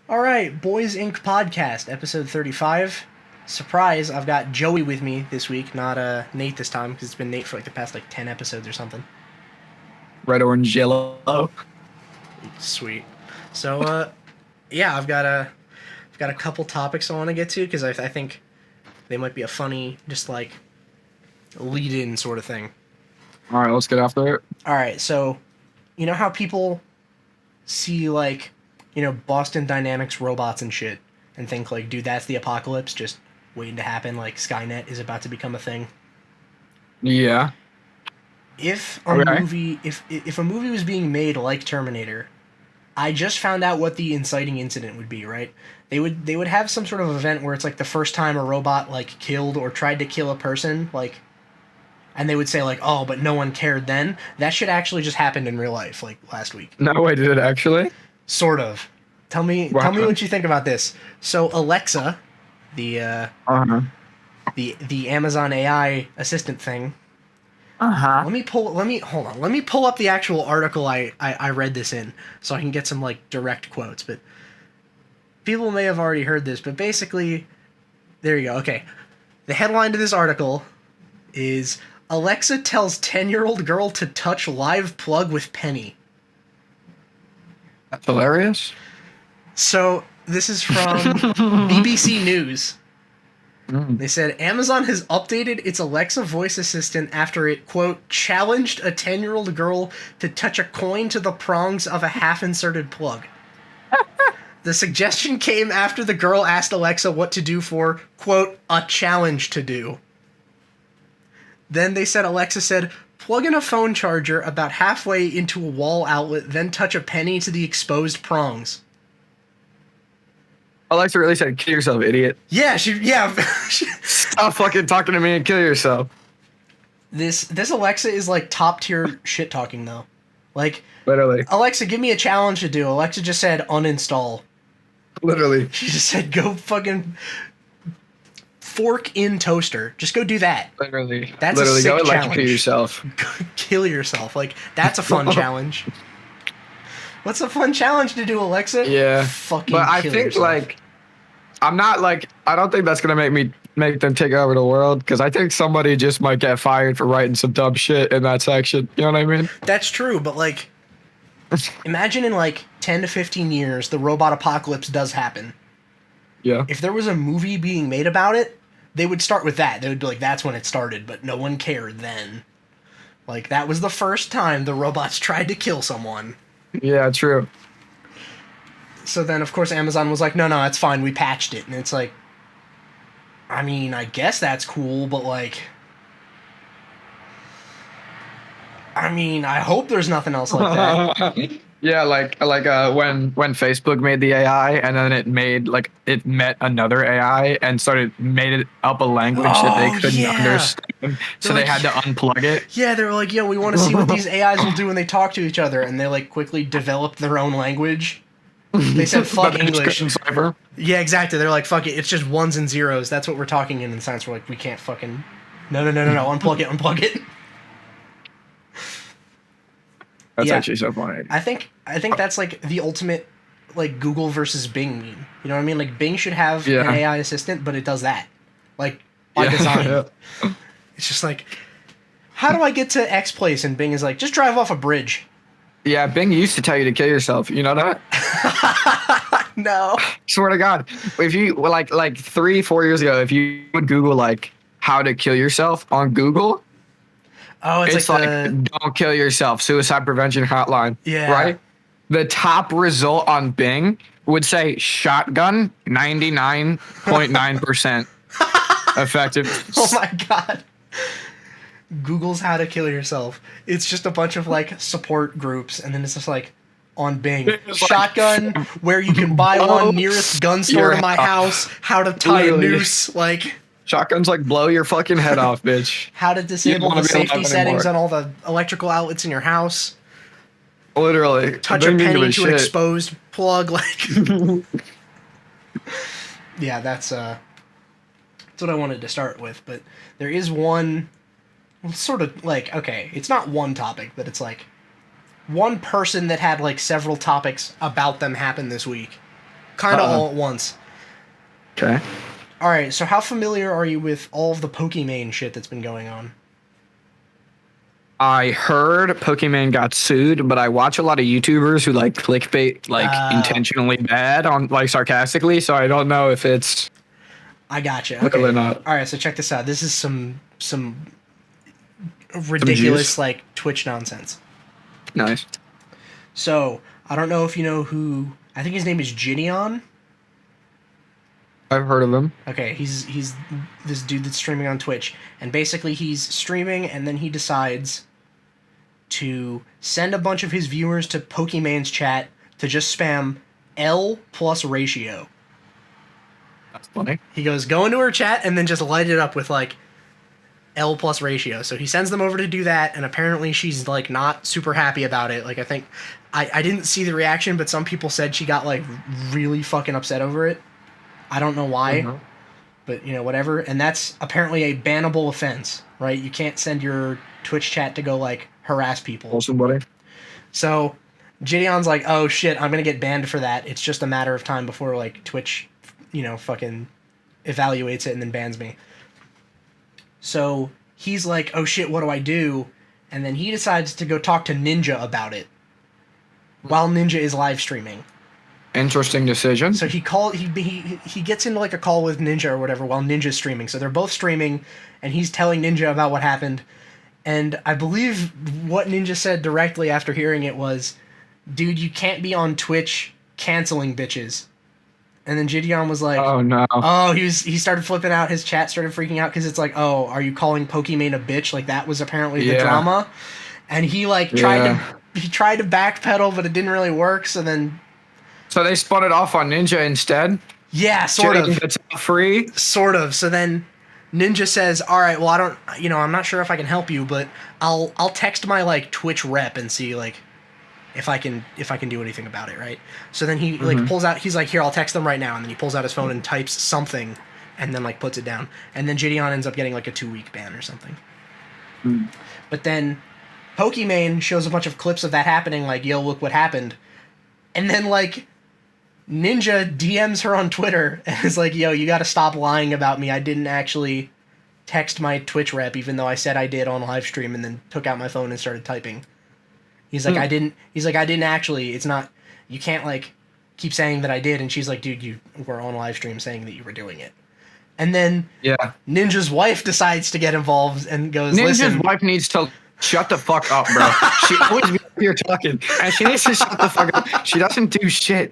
All right, Boys Inc. podcast, episode 35. Surprise, I've got Joey with me this week, not Nate this time, because it's been Nate for like the past 10 episodes or something. Red, orange, yellow. Sweet. So, yeah, I've got a couple topics I want to get to, because I think they might be a funny, just like, lead-in sort of thing. All right, let's get after it. All right, so, you know how people see, Boston Dynamics robots and shit, and think, dude, that's the apocalypse, just waiting to happen, Skynet is about to become a thing? Yeah. If a movie was being made like Terminator, I just found out what the inciting incident would be, right? They would have some sort of event where it's the first time a robot killed or tried to kill a person, and they would say oh, but no one cared then. That shit actually just happened in real life, last week. No way, did it actually? Sort of. Tell me what you think about this. So Alexa, the Amazon AI assistant thing. Let me pull up the actual article I read this in so I can get some direct quotes, but people may have already heard this, but basically there you go. Okay. The headline to this article is Alexa tells 10-year-old girl to touch live plug with penny. That's hilarious. So this is from BBC News. They said Amazon has updated its Alexa voice assistant after it, quote, challenged a 10-year-old girl to touch a coin to the prongs of a half-inserted plug. The suggestion came after the girl asked Alexa what to do for, quote, a challenge to do. Then they said Alexa said, plug in a phone charger about halfway into a wall outlet, then touch a penny to the exposed prongs. Alexa really said, kill yourself, idiot. Yeah, Stop fucking talking to me and kill yourself. This Alexa is top tier shit talking though. Literally. Alexa, give me a challenge to do. Alexa just said uninstall. Literally. She just said go fucking fork in toaster. Just go do that. Literally. That's a sick go challenge. Kill yourself. Kill yourself. That's a fun challenge. What's a fun challenge to do, Alexa? Yeah. Fucking but I kill think yourself. I'm not I don't think that's gonna make them take over the world, because I think somebody just might get fired for writing some dumb shit in that section. You know what I mean? That's true, but imagine in 10 to 15 years the robot apocalypse does happen. Yeah. If there was a movie being made about it, they would start with that. They would be that's when it started, but no one cared then. That was the first time the robots tried to kill someone. Yeah, true. So then, of course, Amazon was no, it's fine, we patched it. And it's I mean, I guess that's cool, but I mean, I hope there's nothing else like that. Yeah, when Facebook made the AI and then it met another AI and made it up a language that they couldn't understand, so they had to unplug it. Yeah, they were we want to see what these AIs will do when they talk to each other, and they quickly developed their own language. They said fuck English. Yeah, exactly. They're fuck it, it's just ones and zeros. That's what we're talking in science. We're we can't fucking no, unplug it. That's actually so funny. I think that's the ultimate Google versus Bing meme. You know what I mean? Bing should have an AI assistant, but it does that. By design. Yeah. It's just how do I get to X place? And Bing is just drive off a bridge. Yeah, Bing used to tell you to kill yourself. You know that? No. Swear to God. If you 3-4 years ago, if you would Google how to kill yourself on Google, oh, it's don't kill yourself, suicide prevention hotline. Yeah. Right? The top result on Bing would say shotgun 99.9% effective. Oh my God. Google's how to kill yourself. It's just a bunch of support groups, and then it's just on Bing. Shotgun, where you can buy one, nearest gun store to my house, how to tie a noose, Shotguns blow your fucking head off, bitch. How to disable the safety settings on all the electrical outlets in your house. Literally. Touch a penny to an exposed plug, Yeah, that's what I wanted to start with, but there is one sort of okay, it's not one topic, but it's one person that had several topics about them happen this week. kind of all at once. Okay. All right, so how familiar are you with all of the Pokemon shit that's been going on? I heard Pokemon got sued, but I watch a lot of YouTubers who like clickbait intentionally bad on like sarcastically, so I don't know if it's I gotcha. real Okay. or not. All right, so check this out. This is some ridiculous juice. like Twitch nonsense. Nice. So, I don't know if you know who, I think his name is Gideon. I've heard of him. Okay, he's this dude that's streaming on Twitch, and basically he's streaming and then he decides to send a bunch of his viewers to Pokemon's chat to just spam L+Ratio. That's funny. He goes, go into her chat and then just light it up with like L+Ratio. So he sends them over to do that, and apparently she's like not super happy about it. Like I think I didn't see the reaction, but some people said she got like really fucking upset over it. I don't know why. Mm-hmm. But you know, whatever. And that's apparently a bannable offense, right? You can't send your Twitch chat to go like harass people. Awesome, buddy. So Gideon's like, oh shit, I'm gonna get banned for that. It's just a matter of time before like Twitch, you know, fucking evaluates it and then bans me. So he's like, oh shit, what do I do? And then he decides to go talk to Ninja about it while Ninja is live streaming. Interesting decision. So he gets into like a call with Ninja or whatever while Ninja's streaming. So they're both streaming, and he's telling Ninja about what happened. And I believe what Ninja said directly after hearing it was, dude, you can't be on Twitch canceling bitches. And then Gideon was like, oh no. Oh, he started flipping out. His chat started freaking out because it's like, oh, are you calling Pokemon a bitch? Like that was apparently the drama. And he like tried to backpedal, but it didn't really work. So they spun it off on Ninja instead. Yeah, sort of. It's free. Sort of. So then Ninja says, all right, well, I'm not sure if I can help you, but I'll text my like Twitch rep and see like if I can do anything about it, right? So then he like pulls out, he's like, here, I'll text them right now, and then he pulls out his phone and types something and then like puts it down. And then Gideon ends up getting like a 2-week ban or something. But then Pokemon shows a bunch of clips of that happening, like, yo, look what happened. And then like Ninja DMs her on Twitter and is like, yo, you gotta stop lying about me. I didn't actually text my Twitch rep, even though I said I did on live stream, and then took out my phone and started typing. He's like, I didn't actually, it's not, you can't like keep saying that I did. And she's like, dude, you were on live stream saying that you were doing it. And then Ninja's wife decides to get involved and goes, Ninja's wife needs to shut the fuck up, bro. She always be here talking, and she needs to shut the fuck up. She doesn't do shit.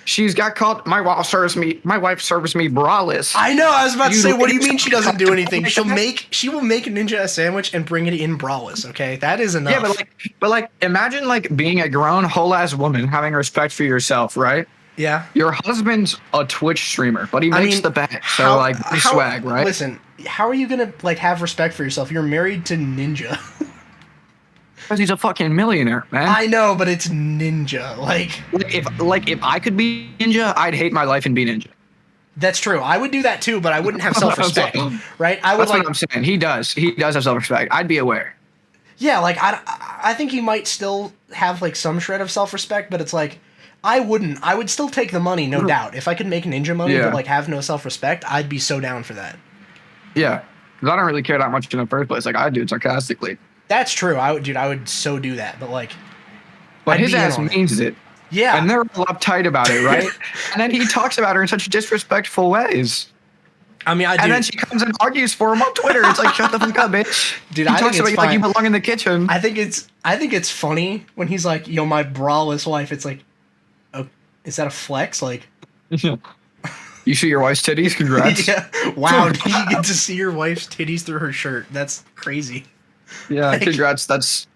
She's got caught. My wife serves me braless. I know. I was about to say, what do you mean she doesn't do anything? She will make Ninja a sandwich and bring it in braless. Okay, that is enough. Yeah, but imagine like being a grown whole ass woman having respect for yourself, right? Yeah. Your husband's a Twitch streamer, but he makes the bet, so like swag, right? Listen, how are you gonna like have respect for yourself? You're married to Ninja. Because he's a fucking millionaire, man. I know, but it's Ninja. If I could be Ninja, I'd hate my life and be Ninja. That's true. I would do that too, but I wouldn't have self-respect, right? That's what I'm saying. He does have self-respect. I'd be aware. Yeah, like I think he might still have like some shred of self-respect, but it's like I wouldn't. I would still take the money, no doubt. If I could make Ninja money but like have no self-respect, I'd be so down for that. Yeah, because I don't really care that much in the first place. Like I do sarcastically. That's true. I would so do that, but like. But his ass means it. Yeah. And they're all uptight about it, right? And then he talks about her in such disrespectful ways. I mean, and then she comes and argues for him on Twitter. It's like, shut the fuck up, bitch. Dude, he talks about you like you belong in the kitchen. I think it's funny when he's like, yo, my braless wife. It's like, oh, is that a flex? Like. You see your wife's titties? Congrats. Yeah. Wow, did you get to see your wife's titties through her shirt? That's crazy. Yeah, like, congrats. That's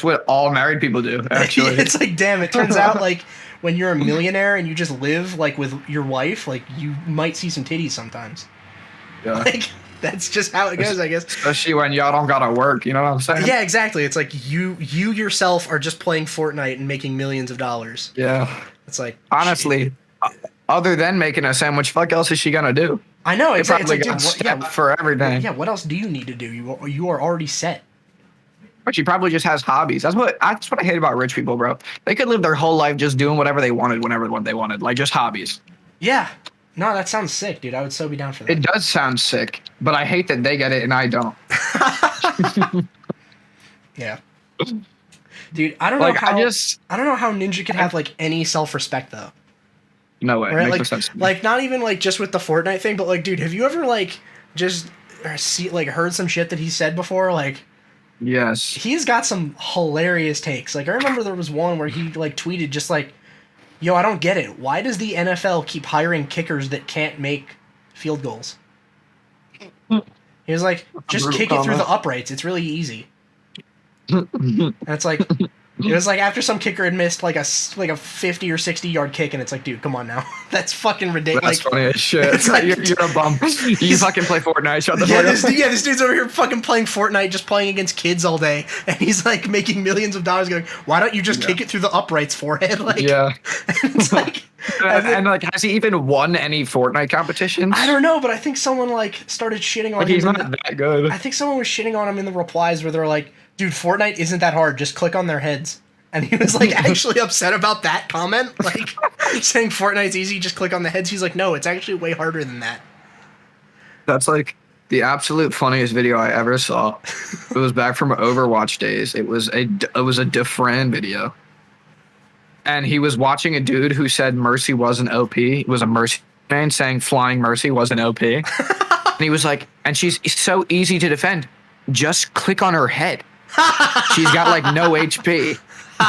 what all married people do, actually. It's like, damn, it turns out like when you're a millionaire and you just live like with your wife, like you might see some titties sometimes. Yeah. Like that's just how it goes, I guess. Especially when y'all don't gotta work, you know what I'm saying? Yeah, exactly. It's like you yourself are just playing Fortnite and making millions of dollars. Yeah. It's like honestly, other than making a sandwich, fuck else is she gonna do? I know, exactly. It's like, dude, for everything. Yeah, what else do you need to do? You are already set. But she probably just has hobbies. That's what I hate about rich people, bro. They could live their whole life just doing whatever they wanted, whenever what they wanted, like just hobbies. Yeah. No, that sounds sick, dude. I would so be down for that. It does sound sick, but I hate that they get it and I don't. Yeah. Dude, I don't know Like how I don't know how Ninja could have like any self-respect though. No way. Right? Makes Like, no sense to me. like not even like just with the Fortnite thing, but like, dude, have you ever like just heard some shit that he said before? Like, Yes. he's got some hilarious takes. Like, I remember there was one where he like tweeted just like, "Yo, I don't get it. Why does the NFL keep hiring kickers that can't make field goals?" He was like, "Just kick it through the uprights. It's really easy." And it's like, it was like after some kicker had missed like a 50 or 60-yard kick, and it's like, dude, come on now, that's fucking ridiculous. That's funny as shit. It's like, you're a bum. You fucking play Fortnite. Shut the fuck up. this dude's over here fucking playing Fortnite, just playing against kids all day, and he's like making millions of dollars. Going, why don't you just kick it through the uprights, forehead? Like, Yeah. it's like, and like, has he even won any Fortnite competitions? I don't know, but I think someone like started shitting on Like, him. he's not that good. I think someone was shitting on him in the replies where they're like, dude, Fortnite isn't that hard. Just click on their heads. And he was like actually upset about that comment, like saying Fortnite's easy, just click on the heads. He's like, no, it's actually way harder than that. That's like the absolute funniest video I ever saw. It was back from Overwatch days. It was a Defran video, and he was watching a dude who said Mercy wasn't OP. It was a Mercy man saying Flying Mercy wasn't OP, and he was like, and she's so easy to defend. Just click on her head. She's got like no HP.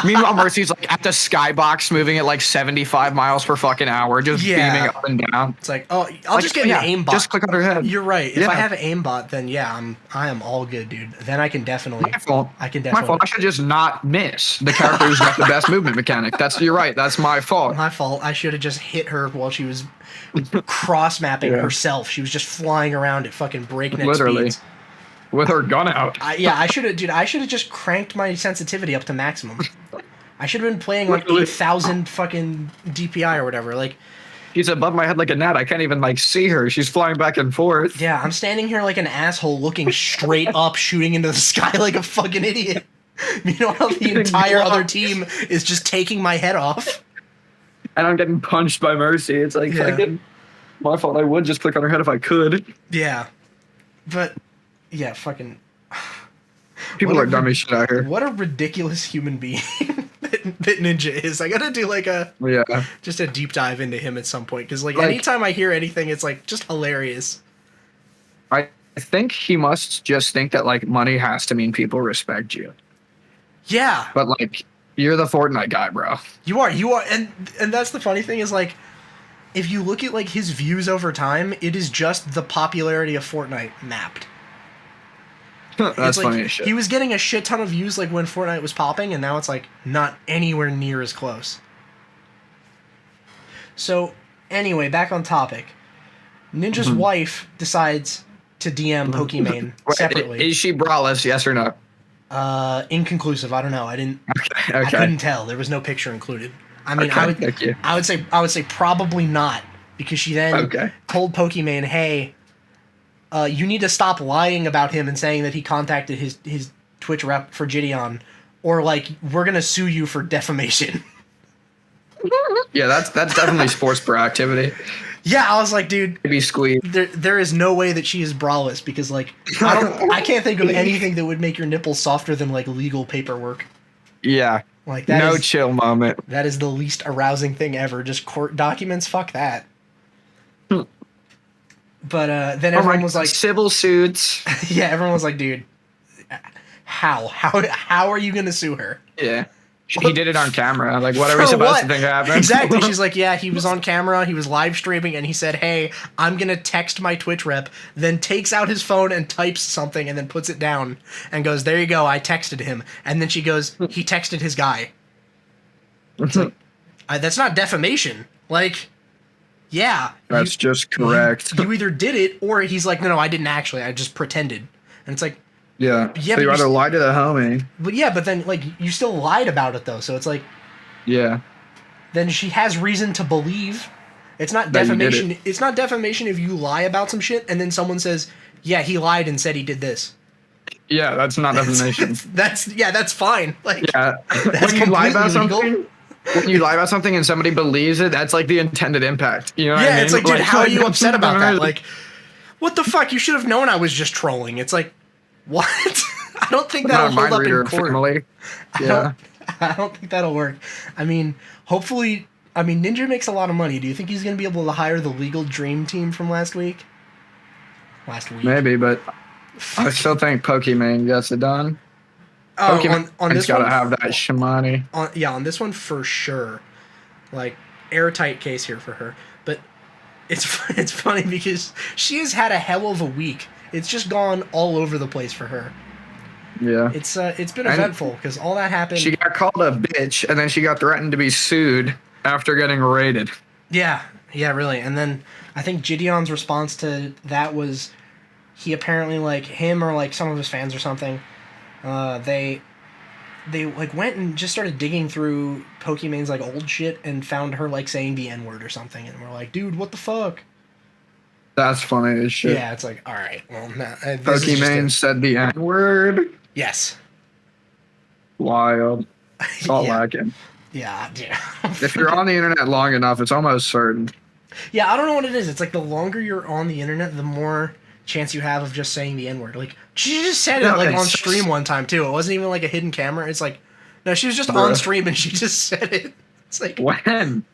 Meanwhile, Mercy's like at the skybox, moving at like 75 miles per fucking hour, just beaming up and down. It's like, oh, I'll just get an aimbot. Just click on her head. You're right. If I have an aimbot, then yeah, I am all good, dude. Then I can definitely. My fault. I can definitely. My fault. I should just not miss the character who's got the best movement mechanic. You're right. That's my fault. My fault. I should have just hit her while she was cross mapping herself. She was just flying around at fucking breakneck speeds. With her gun out. I should have, dude. I should have just cranked my sensitivity up to maximum. I should have been playing like 8,000 fucking DPI or whatever. Like, she's above my head like a gnat. I can't even like see her. She's flying back and forth. Yeah, I'm standing here like an asshole, looking straight up, shooting into the sky like a fucking idiot. Meanwhile, the entire other team is just taking my head off. And I'm getting punched by Mercy. It's like fucking my fault. I would just click on her head if I could. Yeah, but. Yeah, fucking. People are dumb as shit out here. What a ridiculous human being that Ninja is. I gotta do like just a deep dive into him at some point, because like anytime I hear anything, it's like just hilarious. I think he must just think that like money has to mean people respect you. Yeah. But like you're the Fortnite guy, bro. You are, and that's the funny thing is like, if you look at like his views over time, it is just the popularity of Fortnite mapped. That's like, funny as shit. He was getting a shit ton of views like when Fortnite was popping, and now it's like not anywhere near as close. So anyway, back on topic. Ninja's wife decides to DM Pokimane separately. Is she braless, yes or no? Inconclusive. I don't know. I didn't. Okay. I couldn't tell. There was no picture included. I mean, Okay, I would say probably not, because she then told Pokimane, hey, you need to stop lying about him and saying that he contacted his Twitch rep for Gideon, or like we're gonna sue you for defamation. Yeah, that's definitely sports proactivity. Yeah, I was like, dude, Maybe squeeze. There is no way that she is braless, because like I can't think of anything that would make your nipples softer than like legal paperwork. Yeah. Like that is, chill moment. That is the least arousing thing ever. Just court documents, fuck that. But then everyone was like, civil suits. Yeah, everyone was like, dude, how are you gonna sue her? Yeah. He did it on camera. Like, what are we supposed to think happened? Exactly. She's like, yeah, he was on camera, he was live streaming, and he said, hey, I'm going to text my Twitch rep, then takes out his phone and types something and then puts it down and goes, there you go, I texted him. And then she goes, he texted his guy. It's like, that's not defamation. Like, yeah. That's just correct. You either did it, or he's like, no, I didn't actually, I just pretended. And it's like, yeah. So you either lied to the homie. But yeah, but then like you still lied about it though, so it's like, yeah. Then she has reason to believe. It's not defamation. It's not defamation if you lie about some shit and then someone says, "Yeah, he lied and said he did this." Yeah, that's not defamation. That's fine. Like, Yeah, that's when you lie about completely legal. something, when you lie about something and somebody believes it, that's like the intended impact. You know what I Yeah, mean? it's like, dude, how are you upset about that? Like, Like, what the fuck? You should have known I was just trolling. It's like, what? I don't think that'll not a hold mind up reader in court. family. Yeah. I don't think that'll work. I mean, hopefully, Ninja makes a lot of money. Do you think he's going to be able to hire the legal dream team from last week? Maybe, but I still think Pokemon gets it done. Oh, Pokemon's on this gotta one, have that shimani. on this one for sure. Like, airtight case here for her. But it's funny because she has had a hell of a week. It's just gone all over the place for her. Yeah. It's been eventful because all that happened. She got called a bitch, and then she got threatened to be sued after getting raided. Yeah, really. And then I think Gideon's response to that was he apparently, like, him or like some of his fans or something, they like went and just started digging through Pokemon's like old shit and found her like saying the N-word or something, and we're like, dude, what the fuck? That's funny as shit. Yeah, it's like, all right, well, Pokemon said the N-word. Yes. Wild. It's all lacking. Yeah, dude. If you're on the internet long enough, it's almost certain. Yeah, I don't know what it is. It's like the longer you're on the internet, the more chance you have of just saying the N-word. Like, she just said it like on stream one time too. It wasn't even like a hidden camera. It's like, no, she was just on stream and she just said it. It's like, when?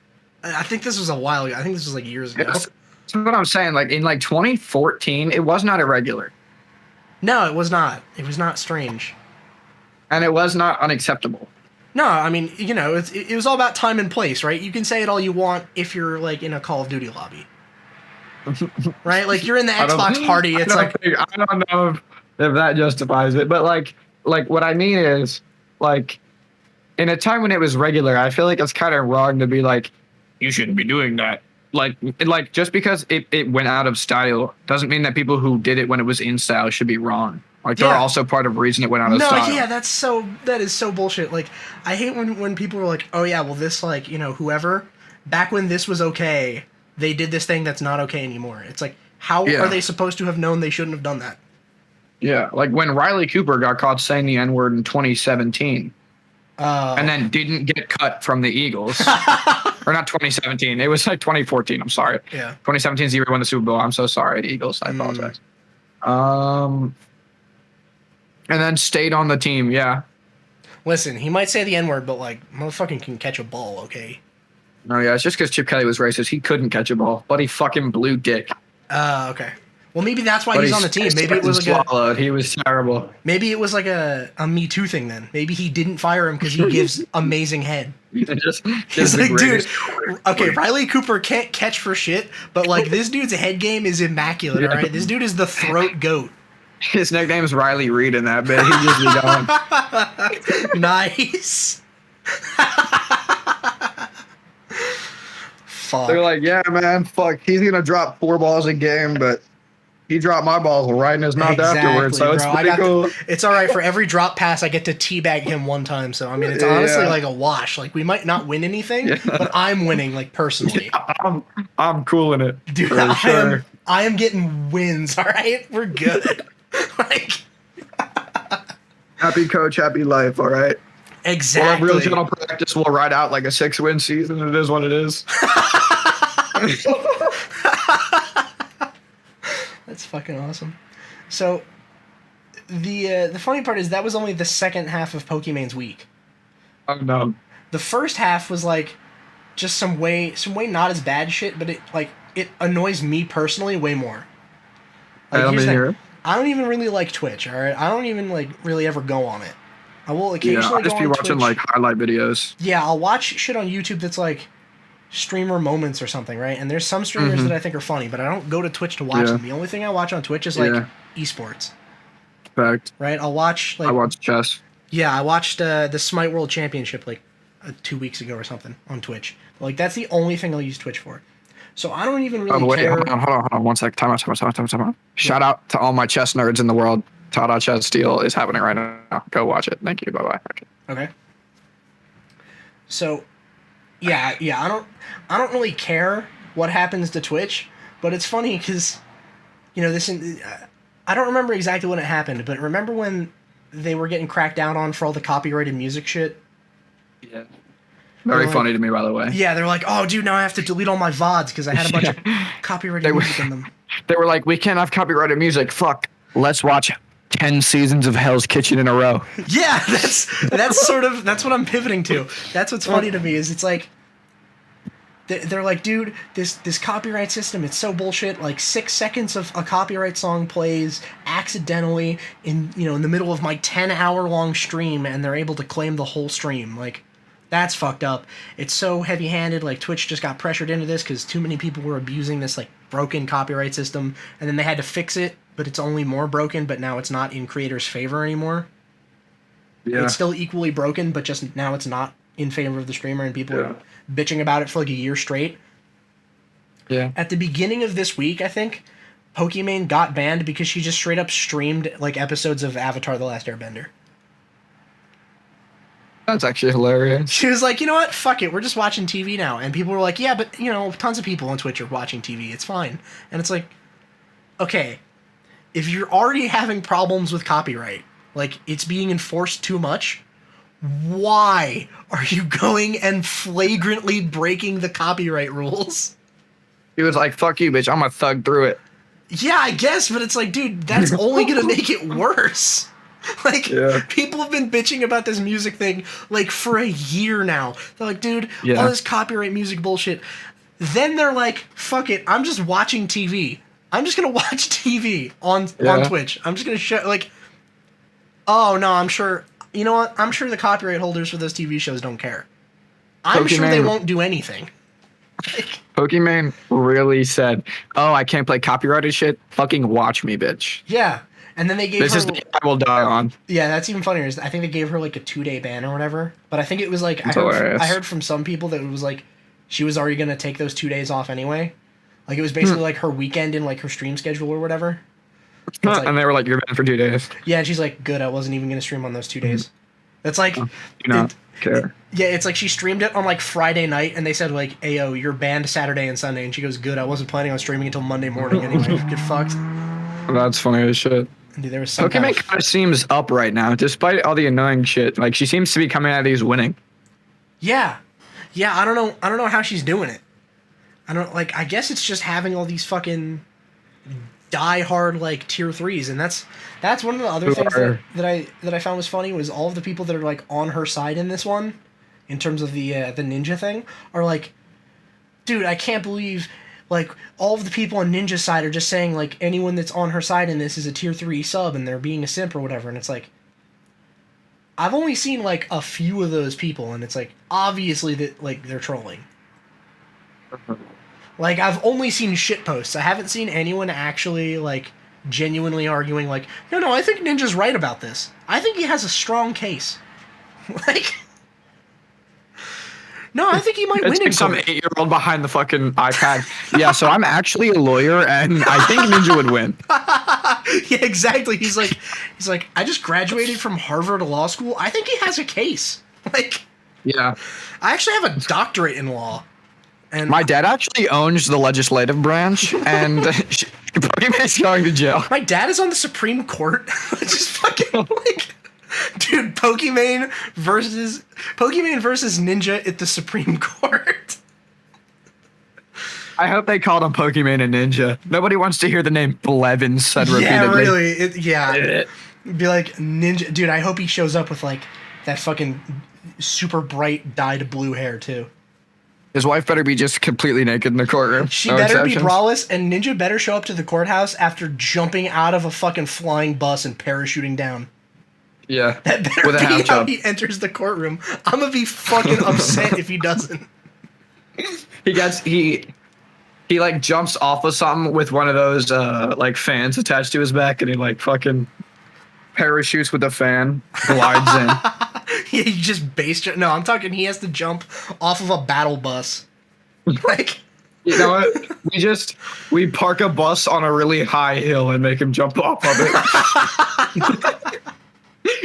I think this was a while ago. I think this was like years ago. That's what I'm saying. Like in like 2014, it was not irregular. No, it was not. It was not strange. And it was not unacceptable. No, I mean, you know, it was all about time and place, right? You can say it all you want if you're like in a Call of Duty lobby. Right? Like, you're in the Xbox party. It's like, I don't know if that justifies it, but like what I mean is, like, in a time when it was regular, I feel like it's kind of wrong to be like, you shouldn't be doing that. Like just because it went out of style doesn't mean that people who did it when it was in style should be wrong. Like, they're also part of the reason it went out of style. No, yeah, that is so bullshit. Like, I hate when people are like, oh yeah, well, this, like, you know, whoever, back when this was okay, they did this thing that's not okay anymore. It's like, how are they supposed to have known they shouldn't have done that? Yeah, like when Riley Cooper got caught saying the N-word in 2017. And then didn't get cut from the Eagles. Or not 2017. It was like 2014. I'm sorry. Yeah. 2017 Zero won the Super Bowl. I'm so sorry, Eagles. I apologize. And then stayed on the team. Yeah. Listen, he might say the N-word, but, like, motherfucking can catch a ball, okay? No, yeah, it's just because Chip Kelly was racist. He couldn't catch a ball, but he fucking blew dick. Okay. Well, maybe that's why he's on the team. Maybe it was like he was terrible. Maybe it was like a Me Too thing then. Maybe he didn't fire him because he gives amazing head. He's like, dude, okay, Riley Cooper can't catch for shit, but, like, this dude's head game is immaculate, all right? This dude is the throat goat. His nickname is Riley Reed in that bit. He just be going. Nice. Fuck. They're like, yeah, man, fuck. He's going to drop 4 balls a game, but he dropped my balls right in his mouth afterwards, so it's pretty cool. It's all right. For every drop pass, I get to teabag him one time, so, I mean, it's honestly like a wash. Like, we might not win anything, but I'm winning, like, personally. Yeah, I'm cool in it. Dude, I am getting wins, all right? We're good. Like, happy coach, happy life, all right? Exactly. Well, real general practice will ride out like a 6-win season. It is what it is. That's fucking awesome. So, the funny part is that was only the second half of Pokemon's week. Oh no. The first half was like just some way not as bad shit, but it annoys me personally way more. Like, I don't even really like Twitch, alright? I don't even, like, really ever go on it. I will occasionally I'll just be watching, like, highlight videos. Yeah, I'll watch shit on YouTube that's, like, streamer moments or something, right? And there's some streamers that I think are funny, but I don't go to Twitch to watch them. The only thing I watch on Twitch is, like, esports. Fact. Right? I'll watch, like... I watch chess. Yeah, I watched the Smite World Championship, like, 2 weeks ago or something on Twitch. But, like, that's the only thing I'll use Twitch for. So I don't even really care. Hold on. 1 sec. Time out. Shout out to all my chess nerds in the world. Tada Chess Steel is happening right now. Go watch it. Thank you. Bye-bye. Okay. So, yeah, I don't really care what happens to Twitch, but it's funny because, you know, I don't remember exactly when it happened, but remember when they were getting cracked down on for all the copyrighted music shit? Yeah. Very funny to me, by the way. Yeah, they're like, oh, dude, now I have to delete all my VODs because I had a bunch of copyrighted music in them. They were like, we can't have copyrighted music. Fuck. Let's watch 10 seasons of Hell's Kitchen in a row. Yeah, that's what I'm pivoting to. That's what's funny to me is it's like they're like, dude, this copyright system, it's so bullshit. Like 6 seconds of a copyright song plays accidentally in the middle of my 10-hour long stream, and they're able to claim the whole stream. Like, that's fucked up. It's so heavy-handed. Like, Twitch just got pressured into this because too many people were abusing this like broken copyright system, and then they had to fix it, but it's only more broken. But now it's not in creators' favor anymore. Yeah. It's still equally broken, but just now it's not in favor of the streamer, and people are bitching about it for like a year straight. Yeah. At the beginning of this week, I think, Pokimane got banned because she just straight up streamed like episodes of Avatar: The Last Airbender. That's actually hilarious. She was like, you know what? Fuck it. We're just watching TV now. And people were like, yeah, but, tons of people on Twitch are watching TV. It's fine. And it's like, okay, if you're already having problems with copyright, like, it's being enforced too much, why are you going and flagrantly breaking the copyright rules? He was like, fuck you, bitch. I'm gonna thug through it. Yeah, I guess, but it's like, dude, that's only gonna make it worse. Like, people have been bitching about this music thing, like, for a year now. They're like, dude, all this copyright music bullshit. Then they're like, fuck it, I'm just watching TV. I'm just gonna watch TV on Twitch. I'm just gonna show, like, oh, no, I'm sure, you know what? I'm sure the copyright holders for those TV shows don't care. I'm sure they won't do anything. Like, Pokimane really said, oh, I can't play copyrighted shit? Fucking watch me, bitch. Yeah. And then they gave her... This is the I will die on. Yeah, that's even funnier. I think they gave her, like, a 2-day ban or whatever. But I think it was, like... I heard from some people that it was, like, she was already going to take those 2 days off anyway. Like, it was basically, like, her weekend in, like, her stream schedule or whatever. Like, and they were like, you're banned for 2 days. Yeah, and she's like, good, I wasn't even going to stream on those 2 days. That's like... Do not care. Yeah, it's like she streamed it on, like, Friday night, and they said, like, ayo, you're banned Saturday and Sunday. And she goes, good, I wasn't planning on streaming until Monday morning anyway. Get fucked. That's funny as shit. Dude, there was some Pokimane kind of seems up right now, despite all the annoying shit. Like, she seems to be coming out of these winning. Yeah. Yeah, I don't know how she's doing it. I guess it's just having all these fucking die-hard, like, tier 3s, and that's one of the other things that I found was funny, was all of the people that are, like, on her side in this one, in terms of the ninja thing, are like, dude, I can't believe... Like, all of the people on Ninja's side are just saying, like, anyone that's on her side in this is a tier 3 sub and they're being a simp or whatever. And it's like, I've only seen, like, a few of those people, and it's like, obviously, that like, they're trolling. Like, I've only seen shit posts. I haven't seen anyone actually, like, genuinely arguing, like, no, I think Ninja's right about this. I think he has a strong case. Like... No, I think he might win. It's like some 8-year-old behind the fucking iPad. Yeah, so I'm actually a lawyer, and I think Ninja would win. Yeah, exactly. He's like, I just graduated from Harvard Law School. I think he has a case. Like, yeah, I actually have a doctorate in law. And my dad actually owns the legislative branch, and Pokemon's going to jail. My dad is on the Supreme Court. Just fucking like. Dude, Pokimane versus Ninja at the Supreme Court. I hope they called him Pokimane and Ninja. Nobody wants to hear the name Blevins said repeatedly. Yeah, really. Be like, Ninja. Dude, I hope he shows up with, like, that fucking super bright dyed blue hair, too. His wife better be just completely naked in the courtroom. She better be braless, and Ninja better show up to the courthouse after jumping out of a fucking flying bus and parachuting down. Yeah, that better with a be how he enters the courtroom. I'm gonna be fucking upset if he doesn't. He like jumps off of something with one of those like fans attached to his back, and he like fucking parachutes with a fan, glides in. Yeah, he just base jump. No, I'm talking he has to jump off of a battle bus. Like, you know what? We park a bus on a really high hill and make him jump off of it.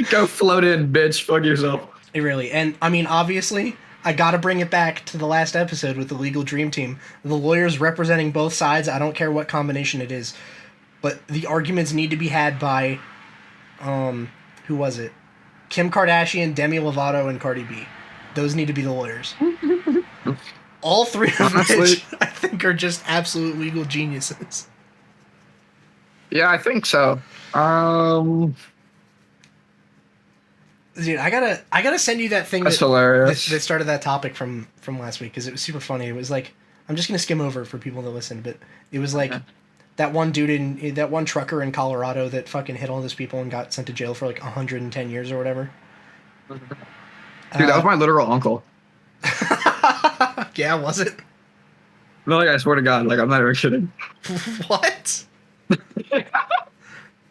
Go float in, bitch. Fuck yourself. Really. And, I mean, obviously, I gotta bring it back to the last episode with the Legal Dream Team. The lawyers representing both sides, I don't care what combination it is. but the arguments need to be had by, who was it? Kim Kardashian, Demi Lovato, and Cardi B. Those need to be the lawyers. All three of Honestly, which I think are just absolute legal geniuses. Yeah, I think so. Dude, I gotta send you that thing That's hilarious. that started that topic from last week because it was super funny. It was like, I'm just gonna skim over it for people that listen, but it was like that one dude that one trucker in Colorado that fucking hit all those people and got sent to jail for like 110 years or whatever. Dude, that was my literal uncle. Yeah, was it? No, like I swear to God, like I'm not even kidding. What?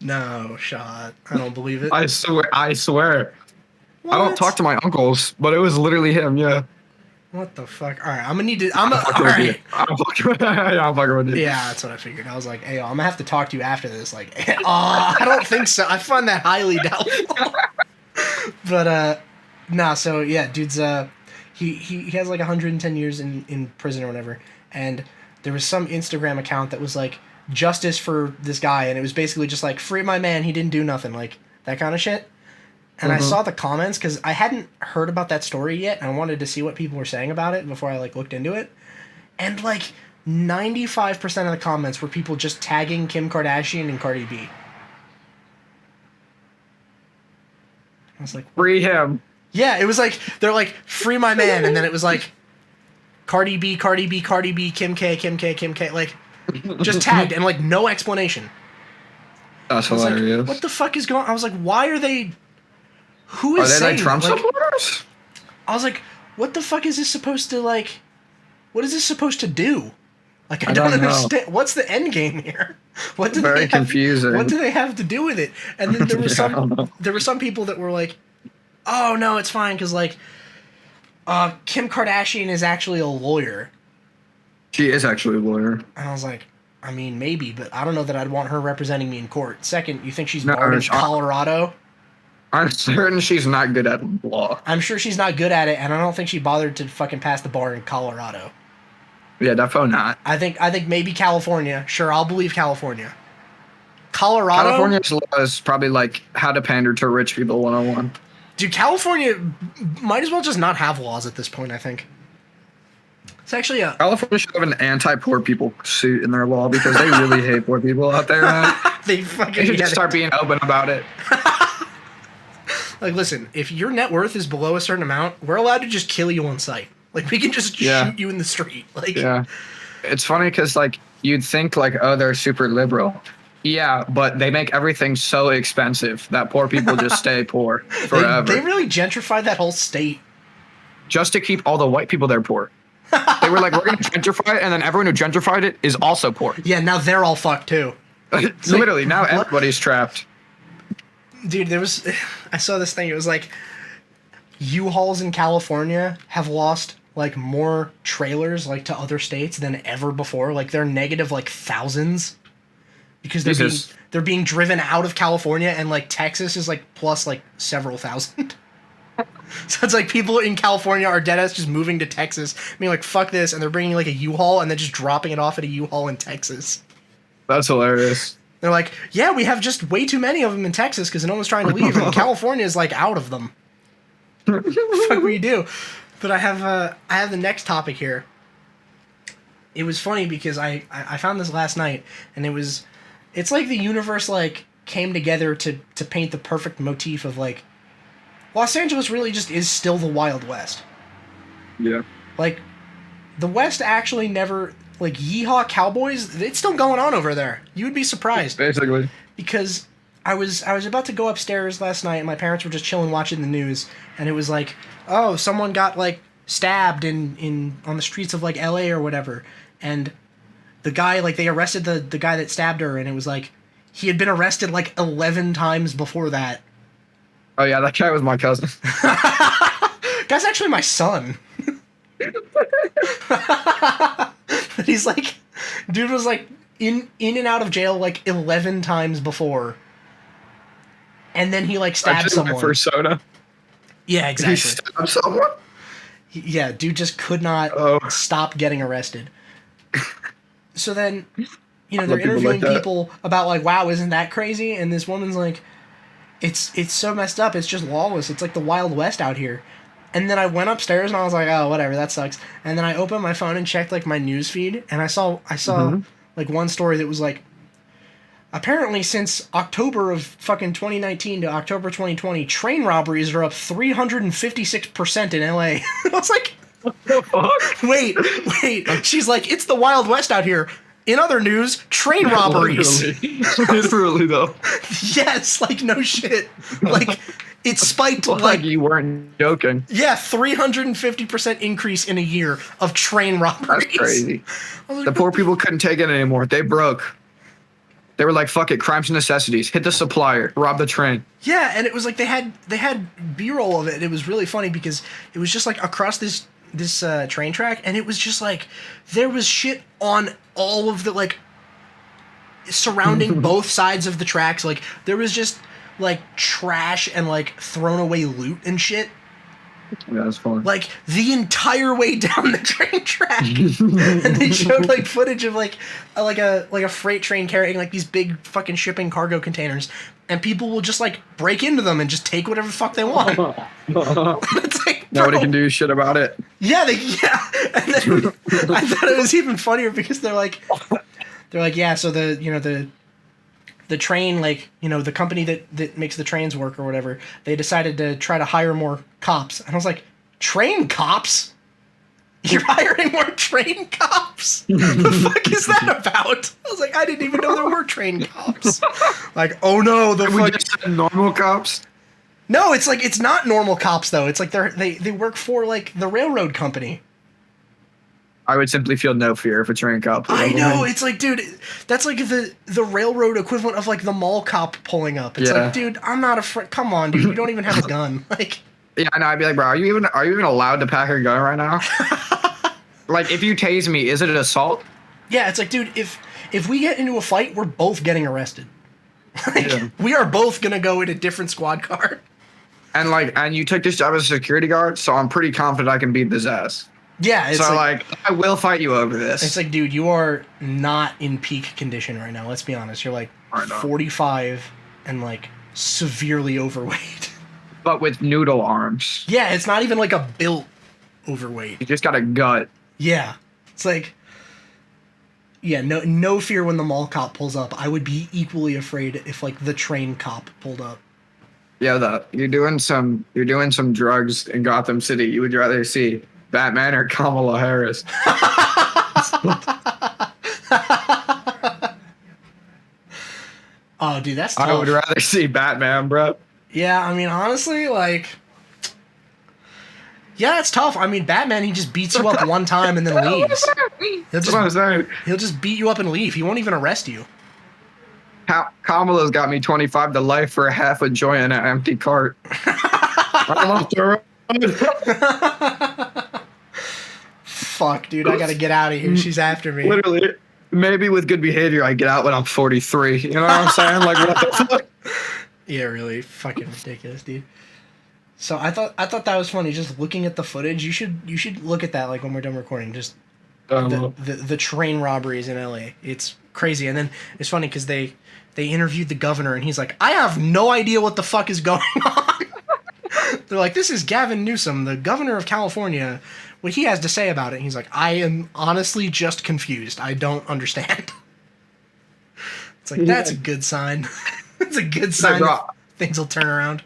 No shot. I don't believe it. I swear. What? I don't talk to my uncles, but it was literally him. Yeah. What the fuck? All right, I'm gonna need to. All right. I'm fucking with you. Yeah, that's what I figured. I was like, hey, I'm gonna have to talk to you after this. Like, I don't think so. I find that highly doubtful. But nah. So yeah, dude's he has like 110 years in prison or whatever, and there was some Instagram account that was like justice for this guy, and it was basically just like free my man. He didn't do nothing, like that kind of shit. And I saw the comments because I hadn't heard about that story yet, and I wanted to see what people were saying about it before I like looked into it. And like 95% of the comments were people just tagging Kim Kardashian and Cardi B. I was like, what? Free him. Yeah, it was like they're like free my man, and then it was like Cardi B, Cardi B, Cardi B, Kim K, Kim K, Kim K, like just tagged and like no explanation. That's hilarious. Like, what the fuck is going on? I was like, why are they? Who is Are they saying like Trump like, supporters? I was like, what the fuck is this supposed to like? What is this supposed to do? Like, I don't understand. What's the end game here? What do Very confusing. What do they have to do with it? And then there were there were some people that were like, oh no, it's fine because like, Kim Kardashian is actually a lawyer. She is actually a lawyer. And I was like, I mean, maybe, but I don't know that I'd want her representing me in court. Second, you think she's barred in Colorado? I'm certain she's not good at law. I'm sure she's not good at it, and I don't think she bothered to fucking pass the bar in Colorado. Yeah, definitely not. I think maybe California. Sure, I'll believe California. Colorado? California's law is probably like how to pander to rich people 101. Dude, California might as well just not have laws at this point, I think. It's actually a... California should have an anti-poor people suit in their law because they really hate poor people out there, man. They fucking... They should just start being open about it. Like, listen, if your net worth is below a certain amount, we're allowed to just kill you on sight. Like, we can just shoot you in the street. Like, yeah. It's funny because, like, you'd think, like, oh, they're super liberal. Yeah, but they make everything so expensive that poor people just stay poor forever. They really gentrified that whole state. Just to keep all the white people there poor. They were like, we're going to gentrify it, and then everyone who gentrified it is also poor. Yeah, now they're all fucked, too. Literally, now everybody's trapped. Dude, I saw this thing. It was like U-Hauls in California have lost like more trailers like to other states than ever before. Like they're negative like thousands because they're being driven out of California, and like Texas is like plus like several thousand. So it's like people in California are deadass just moving to Texas, being like fuck this, and they're bringing like a U-Haul and then just dropping it off at a U-Haul in Texas. That's hilarious. They're like, yeah, we have just way too many of them in Texas because no one's trying to leave, and California is like out of them. Fuck we do. But I have the next topic here. It was funny because I found this last night, and it's like the universe like came together to paint the perfect motif of like Los Angeles really just is still the Wild West. Yeah. Like the West actually never. Like, yeehaw cowboys, it's still going on over there. You would be surprised. Basically. Because I was about to go upstairs last night, and my parents were just chilling watching the news, and it was like, oh, someone got, like, stabbed on the streets of, like, L.A. or whatever. And the guy, like, they arrested the guy that stabbed her, and it was like, he had been arrested, like, 11 times before that. Oh, yeah, that guy was my cousin. That's actually my son. He's like, dude was like in and out of jail like 11 times before, and then he like stabbed someone. For soda. Yeah, exactly. He stabbed someone. Yeah, dude just could not stop getting arrested. So then, you know, I they're love people interviewing like that. people about like, wow, isn't that crazy? And this woman's like, it's so messed up. It's just lawless. It's like the Wild West out here. And then I went upstairs and I was like, oh, whatever, that sucks. And then I opened my phone and checked like my news feed, and I saw Hmm. like one story that was like, apparently since October of fucking 2019 to October 2020, train robberies are up 356% in LA. I was like, The fuck? wait. She's like, it's the Wild West out here. In other news, train robberies. Literally though. Yes, like no shit. Like it spiked Like like you weren't joking. yeah, 350% increase in a year of train robberies. That's crazy. I was The like, poor people couldn't take it anymore. They broke. They were like, "Fuck it, crimes and necessities. Hit the supplier, rob the train." yeah, and it was like they had B-roll of it. And it was really funny because it was just like across this train track, and it was just like there was shit on all of the like surrounding both sides of the tracks. Like there was just like trash and like thrown away loot and shit. Yeah, that's fun. Like the entire way down the train track, and they showed like footage of like a freight train carrying like these big fucking shipping cargo containers, and people will just like break into them and just take whatever the fuck they want. It's like, bro, Nobody can do shit about it. yeah, and then I thought it was even funnier because they're like, yeah, so the train, like, you know, the company that makes the trains work or whatever, they decided to try to hire more cops. And I was like, train cops? You're hiring more train cops? The fuck is that about? I was like, I didn't even know there were train cops. Like, oh no, the We fuck. just said normal cops. No, it's like, it's not normal cops though. It's like they work for like the railroad company. I would simply feel no fear if a train cop. I know, it's like, dude, that's like the railroad equivalent of like the mall cop pulling up. It's Yeah. like, dude, I'm not afraid. Come on, dude, you don't even have a gun. Like, Yeah, I know. I'd be like, bro, are you even allowed to pack a gun right now? Like, if you tase me, is it an assault? yeah, it's like, dude, if we get into a fight, we're both getting arrested. Like, Yeah. we are both gonna go in a different squad car. And you took this job as a security guard, so I'm pretty confident I can beat this ass. Yeah, it's So like, I will fight you over this. it's like, dude, you are not in peak condition right now. Let's be honest. You're like I know. 45 and like severely overweight. But with noodle arms, Yeah, it's not even like a built overweight. you just got a gut. Yeah, it's like, yeah, no fear when the mall cop pulls up. I would be equally afraid if like the train cop pulled up. Yeah, you're doing some drugs in Gotham City. You would rather see Batman or Kamala Harris. Oh, dude, that's tough. I would rather see Batman, bro. Yeah, I mean, honestly, like, yeah, it's tough. I mean, Batman, he just beats you up one time and then leaves. That's what I'm saying. He'll just beat you up and leave. He won't even arrest you. Kamala's got me 25 to life for half a joint in an empty cart. I'm off the road. Fuck, dude, I gotta get out of here. She's after me. Literally. Maybe with good behavior, I get out when I'm 43. You know what I'm saying? Like, what the fuck? Yeah, really, fucking ridiculous, dude. So I thought that was funny. Just looking at the footage, you should look at that like when we're done recording. Just the train robberies in LA. It's crazy. And then it's funny because they interviewed the governor and he's like, I have no idea what the fuck is going on. They're like, this is Gavin Newsom, the governor of California. What he has to say about it. And he's like, I am honestly just confused. I don't understand. It's like, that's a good sign. It's a good sign that things will turn around.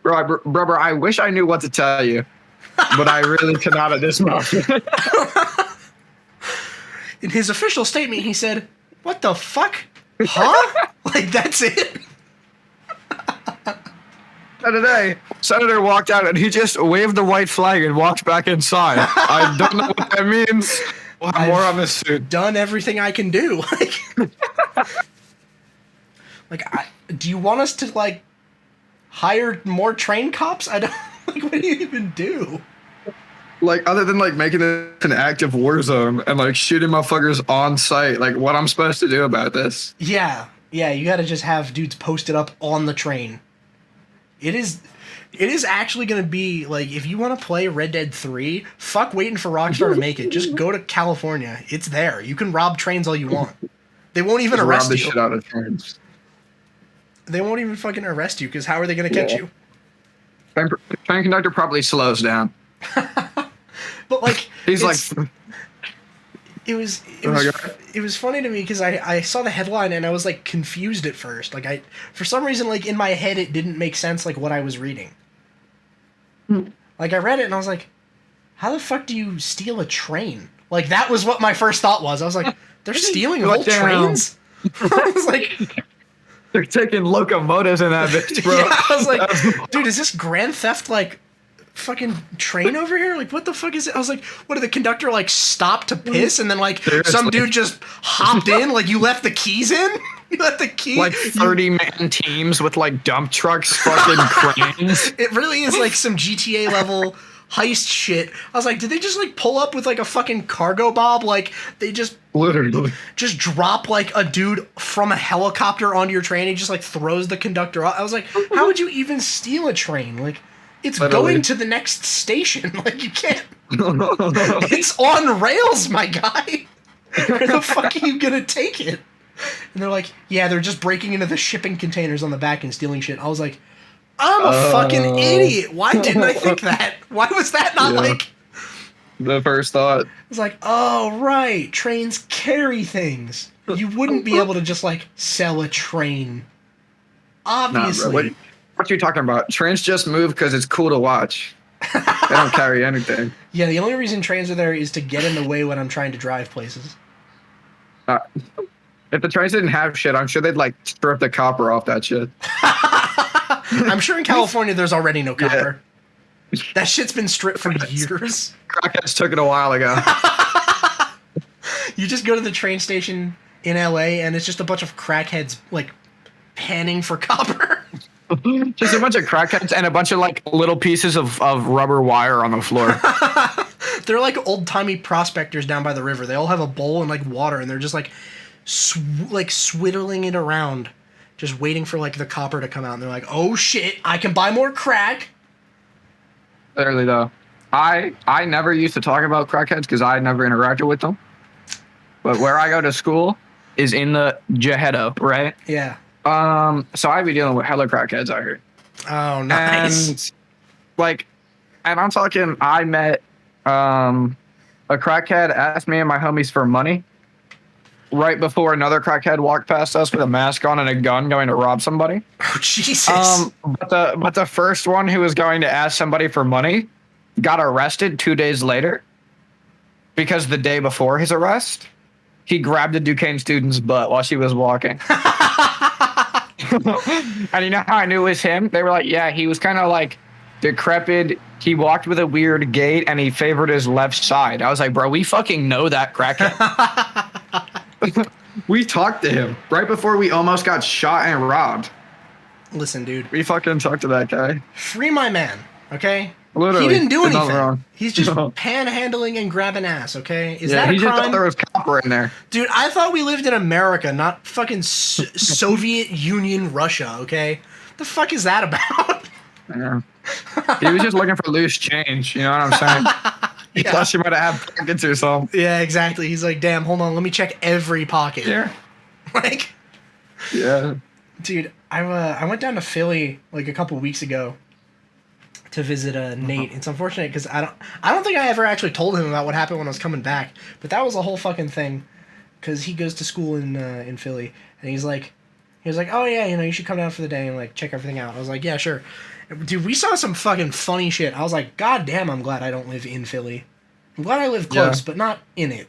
Bro, I wish I knew what to tell you, but I really cannot at this moment. In his official statement, he said, what the fuck? Huh? Like, that's it? And today, Senator walked out and he just waved the white flag and walked back inside. I don't know what that means. We'll have more on this soon. Done everything I can do. Do you want us to, like, hire more train cops? I don't, like, what do you even do? Like, other than, like, making it an active war zone and, like, shooting motherfuckers on site, like, what I'm supposed to do about this? Yeah, you gotta just have dudes posted up on the train. It is actually gonna be, like, if you want to play Red Dead 3, fuck waiting for Rockstar to make it. Just go to California. It's there. You can rob trains all you want. They won't even Just arrest rob the you. shit out of trains. They won't even fucking arrest you, because how are they going to catch you? Train conductor probably slows down. But like, He's like, it was funny to me because I saw the headline and I was like confused at first. Like for some reason, like in my head it didn't make sense like what I was reading. Like I read it and I was like, how the fuck do you steal a train? Like that was what my first thought was. I was like, they're stealing whole trains? I was like, they're taking locomotives in that bitch, bro. Yeah, I was like, dude, is this Grand Theft like fucking train over here? Like, what the fuck is it? I was like, what did the conductor like stop to piss and then like some dude just hopped in? Like, you left the keys in? You left the key? Like 30-man teams with like dump trucks, fucking cranes. It really is like some GTA level heist shit. I was like, did they just like pull up with like a fucking cargo bob? Like, they just literally just drop like a dude from a helicopter onto your train and he just like throws the conductor off. I was like, how would you even steal a train? Like, it's going to the next station. Like, you can't. It's on rails, my guy. Where the fuck are you gonna take it? And they're like, yeah, they're just breaking into the shipping containers on the back and stealing shit. I was like, I'm a fucking idiot. Why didn't I think that? Why was that not like the first thought? It's like, oh right, trains carry things. You wouldn't be able to just like sell a train. Obviously. Nah, what are you talking about? Trains just move because it's cool to watch. They don't carry anything. Yeah, the only reason trains are there is to get in the way when I'm trying to drive places. If the trains didn't have shit, I'm sure they'd like strip the copper off that shit. I'm sure in California there's already no copper. Yeah. That shit's been stripped for years. Crackheads took it a while ago. You just go to the train station in LA and it's just a bunch of crackheads like panning for copper. Just a bunch of crackheads and a bunch of like little pieces of rubber wire on the floor. They're like old-timey prospectors down by the river. They all have a bowl and like water and they're just like swiddling it around, just waiting for like the copper to come out. And they're like, oh shit, I can buy more crack. Literally though, I never used to talk about crackheads because I never interacted with them. But where I go to school is in the Ghetto, right? Yeah. So I'd be dealing with hella crackheads out here. Oh, nice. And like, and I'm talking, I met a crackhead asked me and my homies for money right before another crackhead walked past us with a mask on and a gun going to rob somebody. Oh, Jesus. But the first one who was going to ask somebody for money got arrested 2 days later because the day before his arrest, he grabbed a Duquesne student's butt while she was walking. And you know how I knew it was him? They were like, yeah, he was kind of like decrepit. He walked with a weird gait and he favored his left side. I was like, bro, we fucking know that crackhead. We talked to him right before we almost got shot and robbed. Listen, dude. We fucking talked to that guy. Free my man, okay? Literally. He didn't do anything. Wrong. He's just panhandling and grabbing ass, okay? Is that a crime? He just thought there was copper in there. Dude, I thought we lived in America, not fucking Soviet Union Russia, okay? The fuck is that about? Yeah. He was just looking for loose change, you know what I'm saying? He thought she might have had pockets or something. Yeah, exactly. He's like, damn, hold on, let me check every pocket. Yeah. Like, yeah. Dude, I went down to Philly like a couple weeks ago to visit Nate. It's unfortunate because I don't think I ever actually told him about what happened when I was coming back. But that was a whole fucking thing because he goes to school in Philly and he was like, oh yeah, you know, you should come down for the day and like check everything out. I was like, yeah, sure. Dude, we saw some fucking funny shit. I was like, god damn, I'm glad I don't live in Philly. I'm glad I live close, but not in it.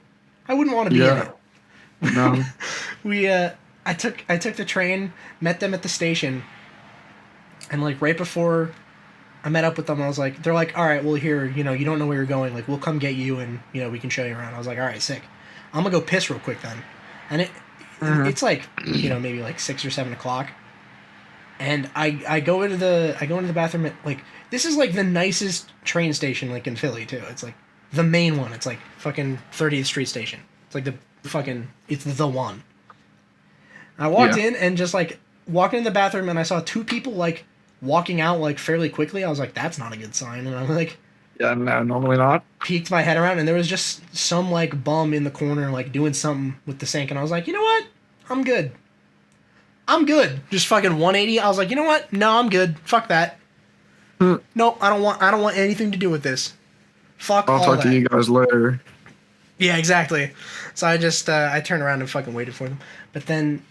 I wouldn't want to be in it. No. I took the train, met them at the station, and like right before I met up with them, I was like, they're like, all right, well here, you know, you don't know where you're going, like we'll come get you and you know we can show you around. I was like, all right, sick. I'm gonna go piss real quick then, and it's like, you know, maybe like 6 or 7 o'clock, and I go into the bathroom at, like, this is like the nicest train station like in Philly too. It's like the main one. It's like fucking 30th Street Station. It's like it's the one. I walked in and just like walked into the bathroom and I saw 2 people like walking out like fairly quickly. I was like, that's not a good sign. And I'm like, yeah, no, normally not. Peeked my head around and there was just some like bum in the corner like doing something with the sink. And I was like, you know what? I'm good. I'm good. Just fucking 180. I was like, you know what? No, I'm good. Fuck that. Nope, I don't want anything to do with this. Fuck I'll all talk that. to you guys later. Yeah, exactly. So I just I turned around and fucking waited for them. But then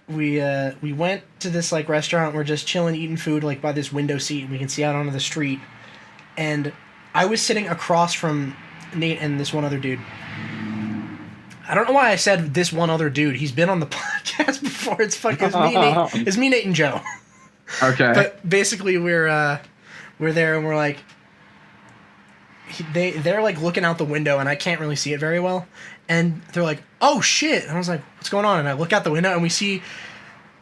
we went to this like restaurant. We're just chilling, eating food like by this window seat, and we can see out onto the street. And I was sitting across from Nate and this one other dude. I don't know why I said this one other dude. He's been on the podcast before. It's me, Nate, and Joe. Okay. But basically, we're there and we're like, they're like looking out the window and I can't really see it very well, and they're like, "Oh shit!" And I was like, "What's going on?" And I look out the window and we see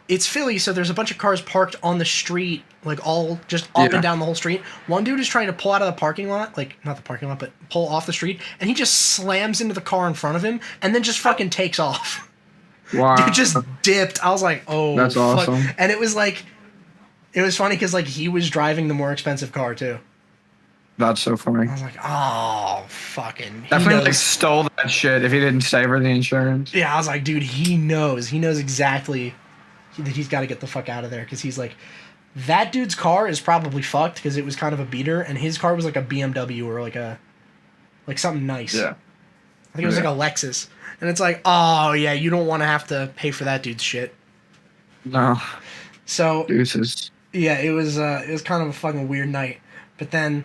it's Philly, so there's a bunch of cars parked on the street, like all just up and down the whole street. One dude is trying to pull out of the parking lot, like not the parking lot, but pull off the street, and he just slams into the car in front of him and then just fucking takes off. Wow. Dude just dipped. I was like, "Oh, that's fuck." awesome. And it was like, it was funny because like he was driving the more expensive car too. That's so funny. I was like, "Oh, fucking." Definitely like stole that shit if he didn't save her the insurance. Yeah, I was like, dude, he knows exactly that he's got to get the fuck out of there, because he's like, that dude's car is probably fucked because it was kind of a beater, and his car was like a BMW or like something nice. Yeah. I think it was like a Lexus, and it's like, oh yeah, you don't want to have to pay for that dude's shit. No. So Deuces. yeah, it was kind of a fucking weird night. But then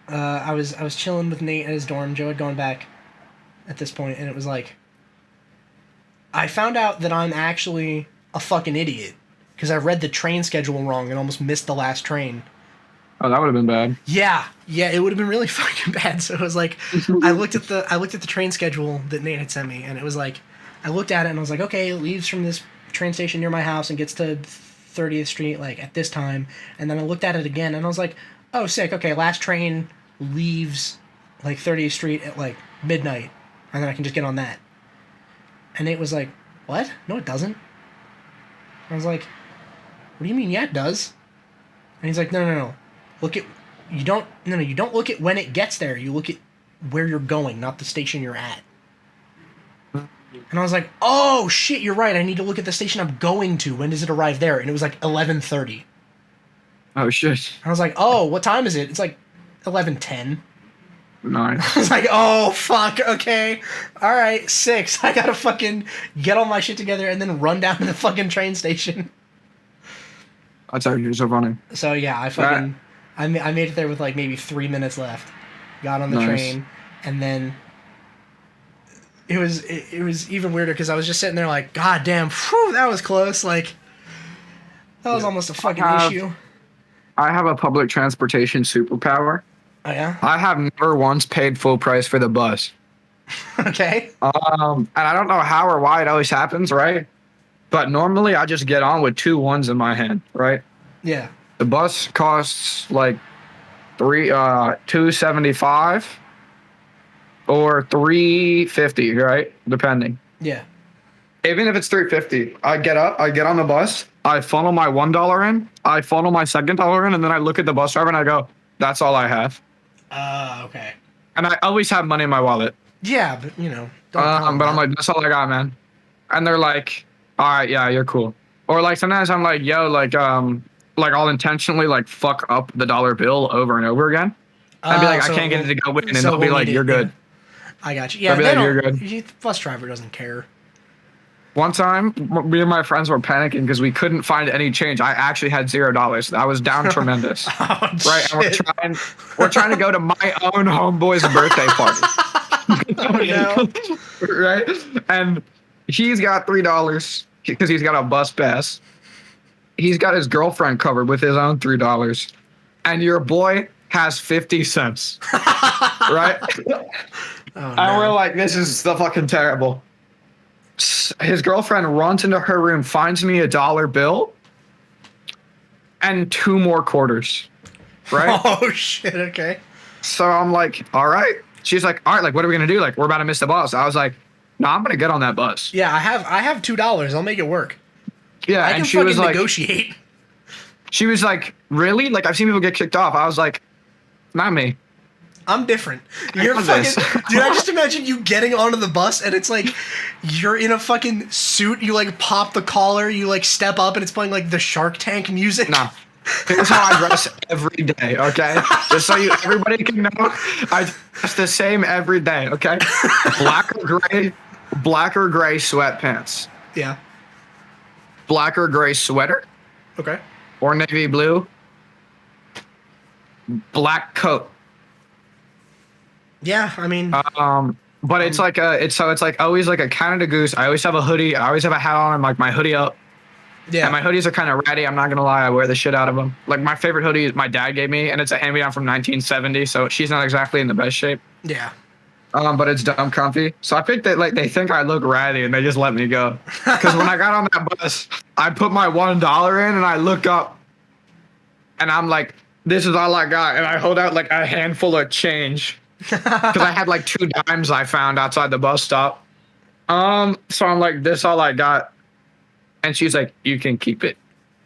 I was chilling with Nate at his dorm. Joe had gone back at this point, and it was like, I found out that I'm actually a fucking idiot because I read the train schedule wrong and almost missed the last train. Oh, that would have been bad. Yeah, it would have been really fucking bad. So it was like, I looked at the train schedule that Nate had sent me, and it was like, I looked at it and I was like, okay, it leaves from this train station near my house and gets to 30th Street like at this time. And then I looked at it again and I was like, oh, sick. Okay, last train leaves like 30th Street at like midnight, and then I can just get on that. And Nate was like, what? No, it doesn't. I was like, what do you mean? Yeah, it does. And he's like, no. You don't look at when it gets there. You look at where you're going, not the station you're at. And I was like, oh shit, you're right. I need to look at the station I'm going to. When does it arrive there? And it was like 11:30. Oh shit. And I was like, oh, what time is it? It's like 11:10. Nice. I was like, oh fuck, okay, all right, 6. I gotta fucking get all my shit together and then run down to the fucking train station. That's actually so funny. So yeah, I made it there with like maybe 3 minutes left. Got on the train, and then it was even weirder because I was just sitting there like, god damn, whew, that was close. Like, that was almost a fucking issue. I have a public transportation superpower. Oh yeah? I have never once paid full price for the bus. Okay. And I don't know how or why it always happens, right? But normally I just get on with 2 ones in my hand, right? Yeah. The bus costs like $2.75 or $3.50, right? Depending. Yeah. Even if it's $3.50, I get up, I get on the bus, I funnel my $1 in, I funnel my second dollar in, and then I look at the bus driver and I go, that's all I have. Okay. And I always have money in my wallet. Yeah, but you know. But I'm like, that's all I got, man. And they're like, all right, yeah, you're cool. Or like sometimes I'm like, yo, like I'll intentionally like fuck up the dollar bill over and over again. I'd be like, I can't get it to go in, and they'll be like, you're good. I got you. Yeah, like, you're good. The bus driver doesn't care. One time, me and my friends were panicking because we couldn't find any change. I actually had $0. I was down tremendous. Oh, right, shit. and we're trying to go to my own homeboy's birthday party. Oh no! Right, and he's got $3 because he's got a bus pass. He's got his girlfriend covered with his own $3, and your boy has 50 cents. Right? Oh, and no. we're like, this is the fucking terrible. His girlfriend runs into her room, finds me a $1 bill, and 2 more quarters. Right? Oh shit! Okay. So I'm like, all right. She's like, all right, like, what are we gonna do? Like, we're about to miss the bus. I was like, no, I'm gonna get on that bus. Yeah, I have $2. I'll make it work. Yeah, I can she fucking was like, negotiate. she was like, really? Like, I've seen people get kicked off. I was like, not me. I'm different. You're got fucking... this. Dude, I just imagine you getting onto the bus and it's like, you're in a fucking suit, you like pop the collar, you like step up and it's playing like the Shark Tank music. Nah. Here's how I dress every day, okay? Just so everybody can know, I dress the same every day, okay? Black or gray sweatpants, Yeah. black or gray sweater, Okay. or navy blue, black coat. Yeah, I mean... But it's like always like a Canada Goose. I always have a hoodie. I always have a hat on. And like my hoodie up. yeah. And my hoodies are kind of ratty. I'm not gonna lie. I wear the shit out of them. Like my favorite hoodie is my dad gave me, and it's a hand-me-down from 1970. So she's not exactly in the best shape. Yeah. But it's dumb comfy. So I think that like they think I look ratty, and they just let me go. Because when I got on that bus, I put my $1 in, and I look up, and I'm like, "This is all I got," and I hold out like a handful of change. Because I had like 2 dimes I found outside the bus stop. So I'm like, this all I got. And she's like, you can keep it.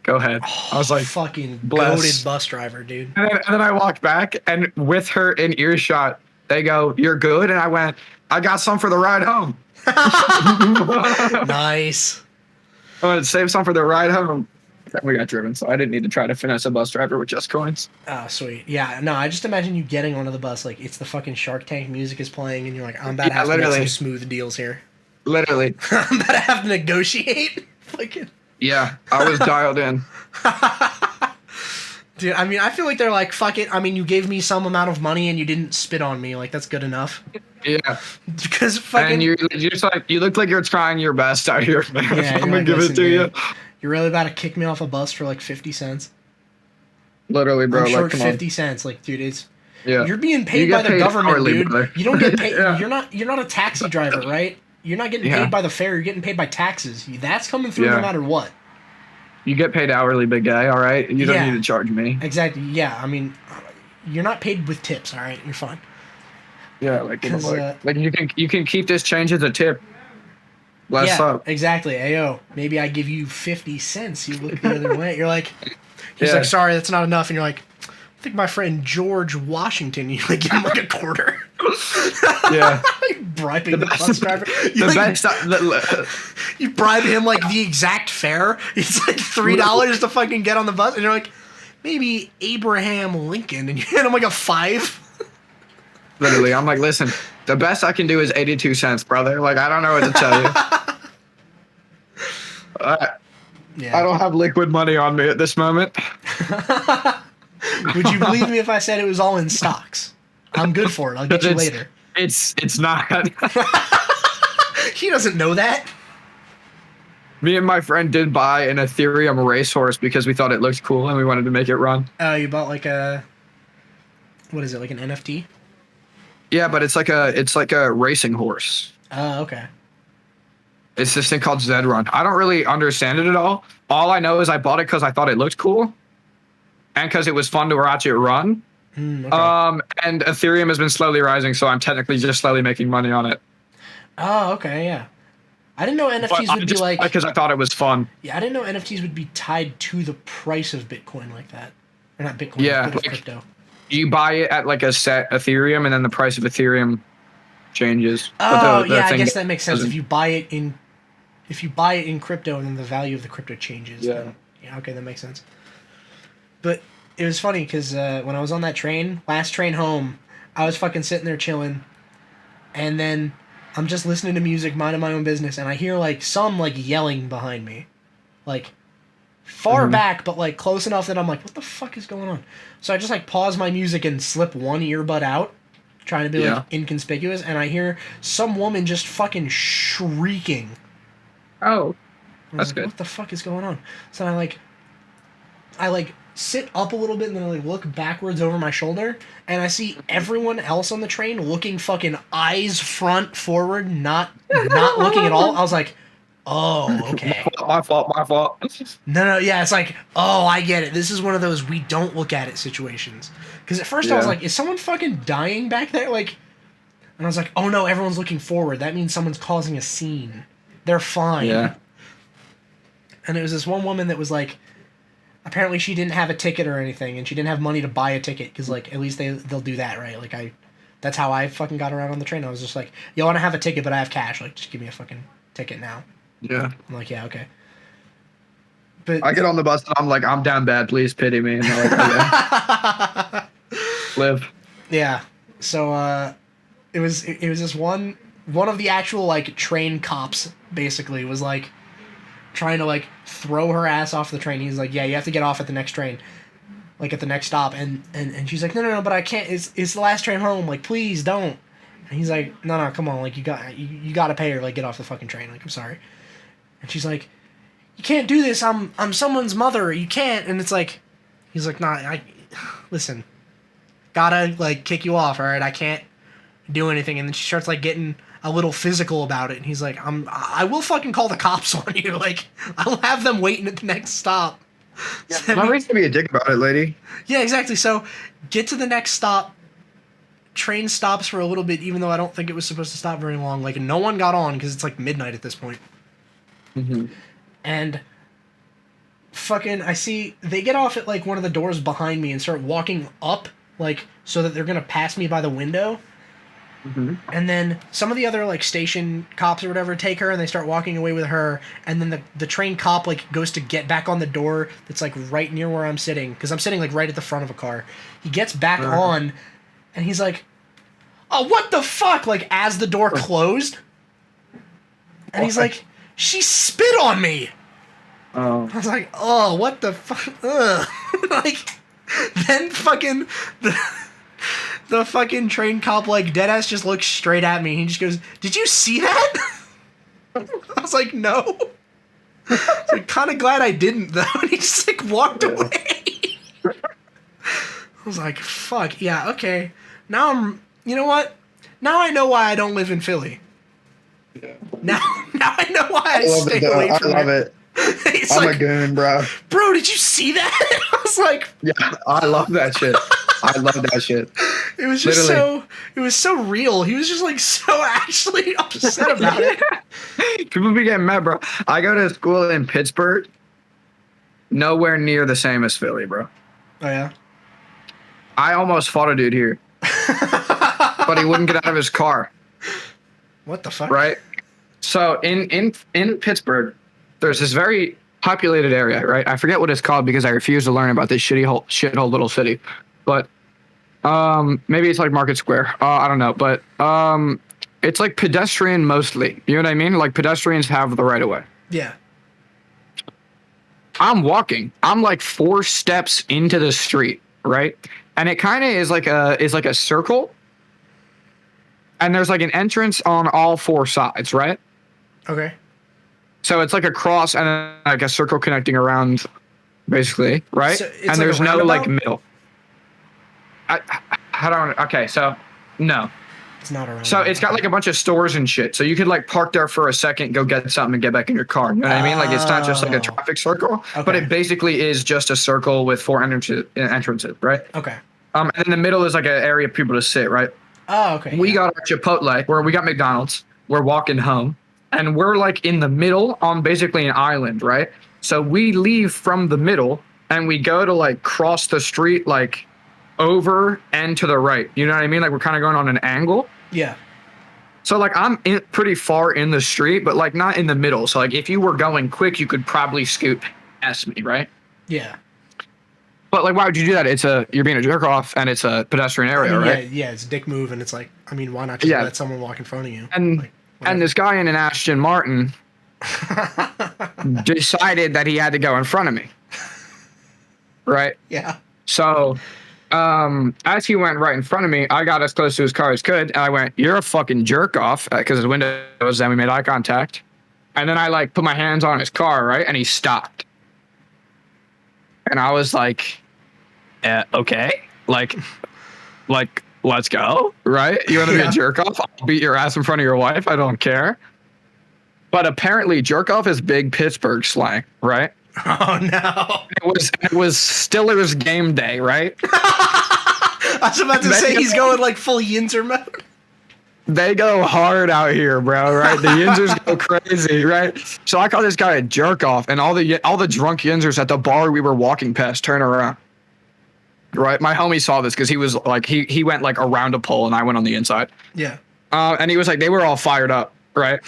Go ahead. I was like, fucking bless. goated bus driver, dude. And then I walked back, and with her in earshot, they go, you're good? And I went, I got some for the ride home. Nice. I wanted to save some for the ride home. Then we got driven, so I didn't need to try to finesse a bus driver with just coins. Oh, sweet. Yeah, no, I just imagine you getting onto the bus, like, it's the fucking Shark Tank music is playing, and you're like, I'm about to have to make some smooth deals here. Literally. I'm about to have to negotiate. Fucking... Yeah, I was dialed in. Dude, I mean, I feel like they're like, fuck it. I mean, you gave me some amount of money and you didn't spit on me. Like, that's good enough. Yeah. Because fucking... And you're just like, you look like you're trying your best out here, man. Yeah, I'm gonna give it to you. You're really about to kick me off a bus for like 50 cents? Literally, bro. I'm short like, 50 cents. Like, dude, it's... Yeah. You're being paid by the government, hourly, dude. brother. You don't get paid... Yeah. You're not a taxi driver, right? You're not getting paid by the fare. You're getting paid by taxes. That's coming through no matter what. You get paid hourly, big guy, all right? You don't need to charge me. Exactly, yeah. I mean, you're not paid with tips, all right? You're fine. Yeah, like you can keep this change as a tip. Less up. Exactly. Ayo, maybe I give you 50 cents. You look the other way. You're like, he's like, sorry, that's not enough. And you're like, I think my friend George Washington, you like give him like a quarter. Yeah. Bribing the bus driver. You bribe him like the exact fare. It's like $3 to fucking get on the bus. And you're like, maybe Abraham Lincoln. And you hand him like a 5. Literally, I'm like, listen, the best I can do is 82 cents, brother. Like, I don't know what to tell you. I don't have liquid money on me at this moment. Would you believe me if I said it was all in stocks? I'm good for it. I'll get you later. It's not. He doesn't know that. Me and my friend did buy an Ethereum racehorse because we thought it looked cool and we wanted to make it run. Oh, you bought like a... What is it, like an NFT? Yeah, but it's like a racing horse. Oh, okay. It's this thing called Zed Run. I don't really understand it at all. All I know is I bought it because I thought it looked cool, and because it was fun to watch it run. Okay. And Ethereum has been slowly rising, so I'm technically just slowly making money on it. Oh, okay, yeah. I didn't know NFTs would be like... Because I thought it was fun. Yeah, I didn't know NFTs would be tied to the price of Bitcoin like that. Or not Bitcoin, but crypto. You buy it at like a set Ethereum, and then the price of Ethereum changes. Oh, I guess that makes sense. If you buy it in crypto, and then the value of the crypto changes. Yeah. Then, yeah. Okay, that makes sense. But it was funny because when I was on that train, last train home, I was fucking sitting there chilling, and then I'm just listening to music, minding my own business, and I hear like some like yelling behind me, like far back, but like close enough that I'm like, what the fuck is going on? So I just like pause my music and slip one earbud out, trying to be like inconspicuous, and I hear some woman just fucking shrieking. Oh, that's like, good. What the fuck is going on? So I sit up a little bit and then I like look backwards over my shoulder and I see everyone else on the train looking fucking eyes front forward, not looking at all. I was like, oh, okay. My fault. No, yeah, it's like, oh, I get it. This is one of those we don't look at it situations. Because at first I was like, is someone fucking dying back there? Like, and I was like, oh no, everyone's looking forward. That means someone's causing a scene. They're fine. Yeah. And it was this one woman that was like, apparently she didn't have a ticket or anything, and she didn't have money to buy a ticket because like at least they'll do that, right? Like I That's how I fucking got around on the train. I was just like, "You want to have a ticket, but I have cash. Like, just give me a fucking ticket now." Yeah. I'm like, "Yeah, okay." But I get on the bus and I'm like, I'm down bad. Please pity me. And they're like, okay. Live. Yeah. So it was just one of the actual like train cops basically was like trying to like throw her ass off the train. He's like, "Yeah, you have to get off at the next train." Like at the next stop, and she's like, no, but I can't. It's the last train home. Like, please don't. And he's like, no, come on. Like, you got to pay her. Like, get off the fucking train. Like, I'm sorry. And she's like, you can't do this. I'm someone's mother. You can't. And it's like, he's like, nah. Listen, gotta like kick you off. All right, I can't do anything. And then she starts like getting a little physical about it. And he's like, I will fucking call the cops on you. Like, I'll have them waiting at the next stop. Yeah, no reason to be a dick about it, lady. Yeah, exactly. So, get to the next stop. Train stops for a little bit, even though I don't think it was supposed to stop very long. Like, no one got on because it's like midnight at this point. Mm-hmm. And fucking, I see they get off at like one of the doors behind me and start walking up, like, so that they're gonna pass me by the window. Mm-hmm. And then some of the other like station cops or whatever take her and they start walking away with her, and then the train cop like goes to get back on the door that's like right near where I'm sitting, because I'm sitting like right at the front of a car. He gets back on and he's like, oh, what the fuck, like as the door closed, and he's like, she spit on me. I was like, oh, what the fuck. Like, then fucking the fucking train cop, like, deadass just looks straight at me. He just goes, did you see that? I was like, no. I was like, kind of glad I didn't, though. And he just, like, walked away. I was like, fuck, yeah, okay. Now you know what? Now I know why I don't live in Philly. Yeah. Now I know why I stay away from it. I love it. I'm like, a goon, bro. Bro, did you see that? I was like, yeah, I love that shit. I love that shit. It was just it was so real. He was just like so actually upset about it. People be getting mad, bro. I go to school in Pittsburgh. Nowhere near the same as Philly, bro. Oh yeah? I almost fought a dude here. But he wouldn't get out of his car. What the fuck? Right? So in Pittsburgh, there's this very populated area, right? I forget what it's called because I refuse to learn about this shithole little city. But maybe it's like Market Square. I don't know. But it's like pedestrian mostly. You know what I mean? Like pedestrians have the right of way. Yeah. I'm walking. I'm like 4 steps into the street, right? And it kind of is like a circle. And there's like an entrance on all 4 sides, right? Okay. So it's like a cross and like a circle connecting around, basically, right? So and there's no like middle. I don't. Okay, so no. It's not around. So it's got like a bunch of stores and shit. So you could like park there for a second, go get something, and get back in your car. You know what I mean? Like it's not just like a traffic circle, but it basically is just a circle with 4 entrances, right? Okay. And in the middle is like an area for people to sit, right? Oh, okay. We got our Chipotle, where we got McDonald's. We're walking home. And we're like in the middle on basically an island, right? So we leave from the middle and we go to like cross the street, like over and to the right. You know what I mean? Like we're kind of going on an angle. Yeah. So like I'm pretty far in the street, but like not in the middle. So like if you were going quick, you could probably scoot past me, right? Yeah. But like, why would you do that? You're being a jerk off and it's a pedestrian area, right? Yeah, it's a dick move, and it's like, I mean, why not just let someone walk in front of you? And this guy in an Aston Martin decided that he had to go in front of me. Right? Yeah. So, as he went right in front of me, I got as close to his car as could, and I went, "You're a fucking jerk off," because his window was down. We made eye contact, and then I like put my hands on his car, right, and he stopped, and I was like, "Okay, like." Let's go, right? You want to be a jerk off? I'll beat your ass in front of your wife. I don't care. But apparently, jerk off is big Pittsburgh slang, right? Oh no! It was game day, right? I was about to say he's going like full Yinzer mode. They go hard out here, bro. Right? The Yinzers go crazy, right? So I call this guy a jerk off, and all the drunk Yinzers at the bar we were walking past turn around. right? My homie saw this because he was like, he went like around a pole and I went on the inside. Yeah. And he was like, they were all fired up, right?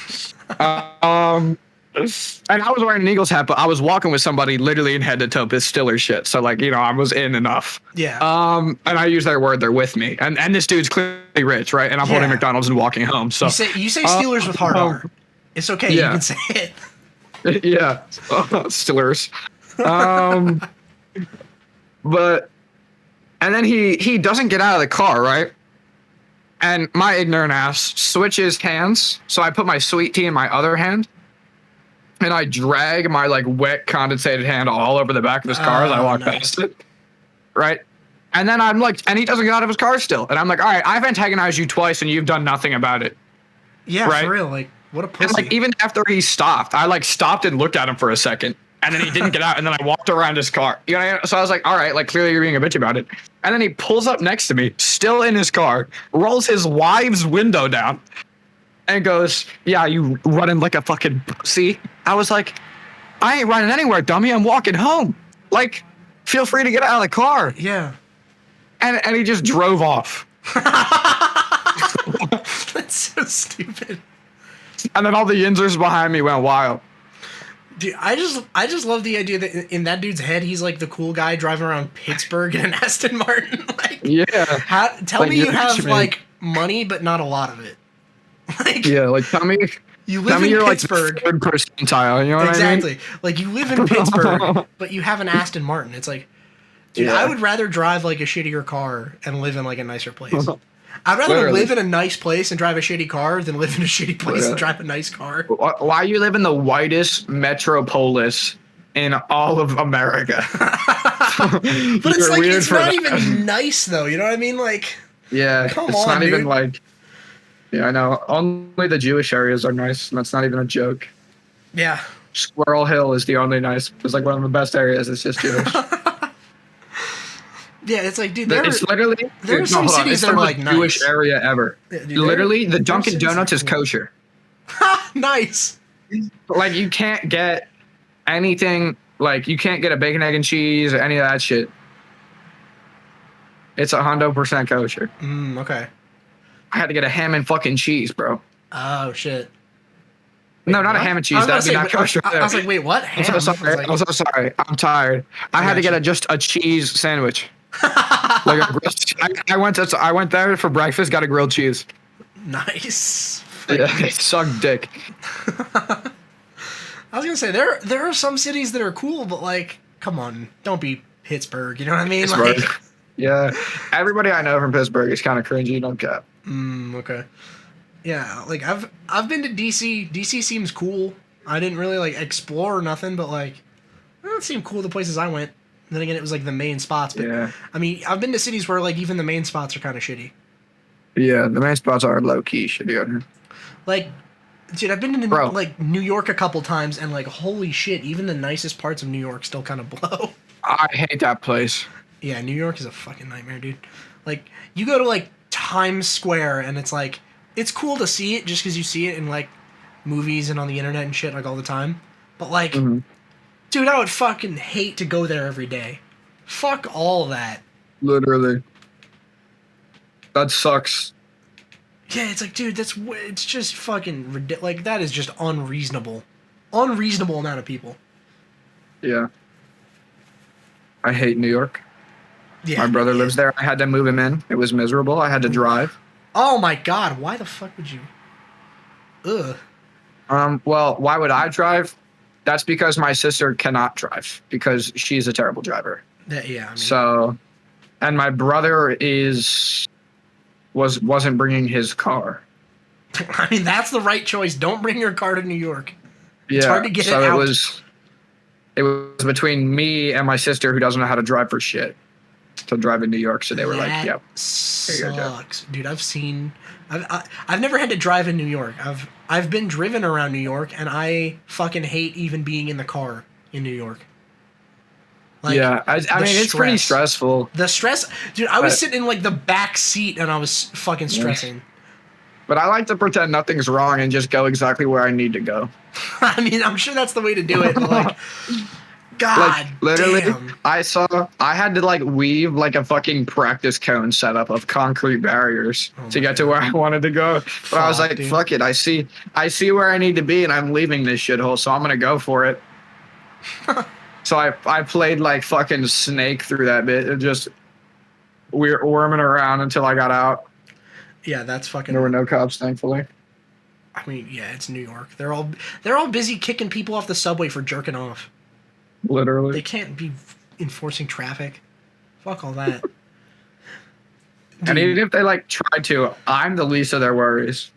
And I was wearing an Eagles hat, but I was walking with somebody literally in head to toe piss Stiller shit. So like, you know, I was in enough. Yeah. And I use their word, they're with me. And this dude's clearly rich, right? And I'm holding McDonald's and walking home. So you say Steelers with hard R. It's okay. Yeah. You can say it. Yeah. Stillers. But and then he doesn't get out of the car, right? And my ignorant ass switches hands. So I put my sweet tea in my other hand. And I drag my like wet condensated hand all over the back of his car as I walk past it. Right. And then I'm like, and he doesn't get out of his car still. And I'm like, all right, I've antagonized you twice and you've done nothing about it. Yeah, right? For real. Like, what a pussy. And like, even after he stopped, I like stopped and looked at him for a second. And then he didn't get out. And then I walked around his car. You know, so I was like, all right, like clearly you're being a bitch about it. And then he pulls up next to me, still in his car, rolls his wife's window down. And goes, yeah, you running like a fucking pussy. I was like, I ain't running anywhere, dummy. I'm walking home. Like, feel free to get out of the car. Yeah. And he just drove off. That's so stupid. And then all the yinzers behind me went wild. Dude, I just love the idea that in that dude's head, he's like the cool guy driving around Pittsburgh in an Aston Martin. Like, yeah. Tell me you have like money, but not a lot of it. Like, yeah, like tell me you live in Pittsburgh. Like third percentile, you know what exactly. I mean? Like you live in Pittsburgh, but you have an Aston Martin. It's like, dude, I would rather drive like a shittier car and live in like a nicer place. I'd rather live in a nice place and drive a shitty car than live in a shitty place and drive a nice car. Why you live in the whitest metropolis in all of America? But it's like it's not even nice though. You know what I mean? Like, yeah, come it's on, not dude. even like. Yeah, I know. Only the Jewish areas are nice, and that's not even a joke. Yeah. Squirrel Hill is the only nice. It's like one of the best areas. It's just Jewish. Yeah, it's like, dude, it's literally there are some cities that are like nice. Jewish area ever. Yeah, dude, literally, the Dunkin' Donuts is kosher. Nice. Like you can't get anything. Like you can't get a bacon, egg, and cheese or any of that shit. It's 100% kosher. Okay. I had to get a ham and fucking cheese, bro. Oh shit. Wait, no, not a ham and cheese. That'd be not kosher. I was like, wait, what? Ham? I'm so sorry. I'm so sorry. I'm tired. I had to get just a cheese sandwich. Like a grilled, I went there for breakfast. Got a grilled cheese. Nice. Yeah, it sucked dick. I was gonna say there are some cities that are cool, but like, come on, don't be Pittsburgh. You know what I mean? Pittsburgh. Like, yeah, everybody I know from Pittsburgh is kind of cringy. Don't cap. Okay. Yeah, like I've been to DC. DC seems cool. I didn't really like explore or nothing, but like, it seemed cool the places I went. And then again, it was like the main spots. But yeah. I mean, I've been to cities where like even the main spots are kind of shitty. Yeah, the main spots are low key shitty. Like, dude, I've been to like New York a couple times, and like, holy shit, even the nicest parts of New York still kind of blow. I hate that place. Yeah, New York is a fucking nightmare, dude. Like, you go to like Times Square, and it's like, it's cool to see it just because you see it in like movies and on the internet and shit like all the time. But like, dude, I would fucking hate to go there every day. Fuck all that. Literally. That sucks. Yeah, it's like, dude, it's just fucking ridiculous. Like, that is just unreasonable. Unreasonable amount of people. Yeah. I hate New York. Yeah. My brother lives there. I had to move him in. It was miserable. I had to drive. Oh my god, why the fuck would you? Ugh. Well, why would I drive? That's because my sister cannot drive because she's a terrible driver. Yeah. I mean, so, and my brother wasn't bringing his car. I mean, that's the right choice. Don't bring your car to New York. It's hard to get it out. It was between me and my sister who doesn't know how to drive for shit to drive in New York. So they were like, "Yep, sucks, dude." I've never had to drive in New York. I've been driven around New York, and I fucking hate even being in the car in New York. Like, yeah, I mean, it's pretty stressful. The stress, dude. I was sitting in like the back seat, and I was fucking stressing. But I like to pretend nothing's wrong and just go exactly where I need to go. I mean, I'm sure that's the way to do it. But like, God literally, damn. I had to like weave like a fucking practice cone setup of concrete barriers to get to where I wanted to go. But I was like, dude. fuck it. I see where I need to be and I'm leaving this shithole, so I'm gonna go for it. So I played like fucking Snake through that bit and just we're worming around until I got out. Yeah, that's fucking. There were no cops, thankfully. I mean, yeah, it's New York. They're all busy kicking people off the subway for jerking off. Literally. They can't be enforcing traffic. Fuck all that. And even if they like try to, I'm the least of their worries.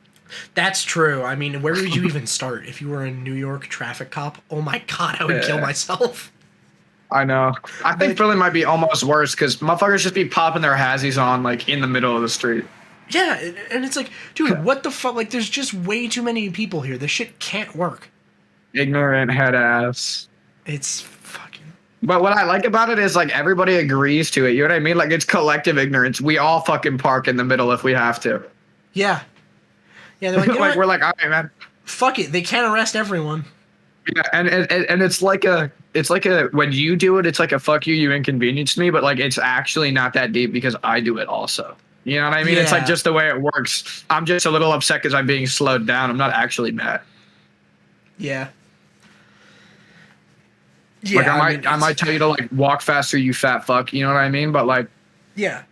That's true. I mean, where would you even start if you were a New York traffic cop? Oh my god, I would kill myself. I know. I think Philly might be almost worse because motherfuckers just be popping their hazzies on like in the middle of the street. Yeah, and it's like, dude, what the fuck? Like, there's just way too many people here. This shit can't work. Ignorant head ass. It's fucking. But what I like about it is like everybody agrees to it. You know what I mean? Like it's collective ignorance. We all fucking park in the middle if we have to. Yeah. Yeah, they're like, you know like we're like, all right, man. Fuck it. They can't arrest everyone. Yeah, and it's like a when you do it, it's like a fuck you inconvenienced me, but like it's actually not that deep because I do it also. You know what I mean? Yeah. It's like just the way it works. I'm just a little upset because I'm being slowed down. I'm not actually mad. Yeah. Yeah, like I might tell you to like walk faster, you fat fuck. You know what I mean? But like, yeah,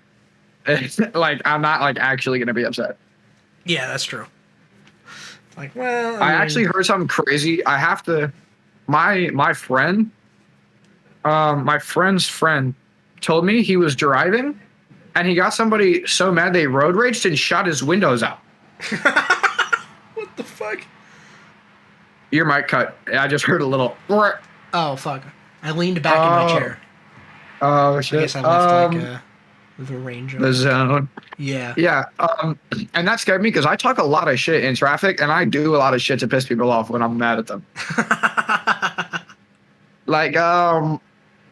like I'm not like actually gonna be upset. Yeah, that's true. Like, well, I actually heard something crazy. I have to. My friend, my friend's friend, told me he was driving, and he got somebody so mad they road raged and shot his windows out. What the fuck? Your mic cut. I just heard a little. Oh fuck! I leaned back in my chair. Oh shit! I guess I left like the range. The zone. Yeah. Yeah. And that scared me because I talk a lot of shit in traffic, and I do a lot of shit to piss people off when I'm mad at them. Like one of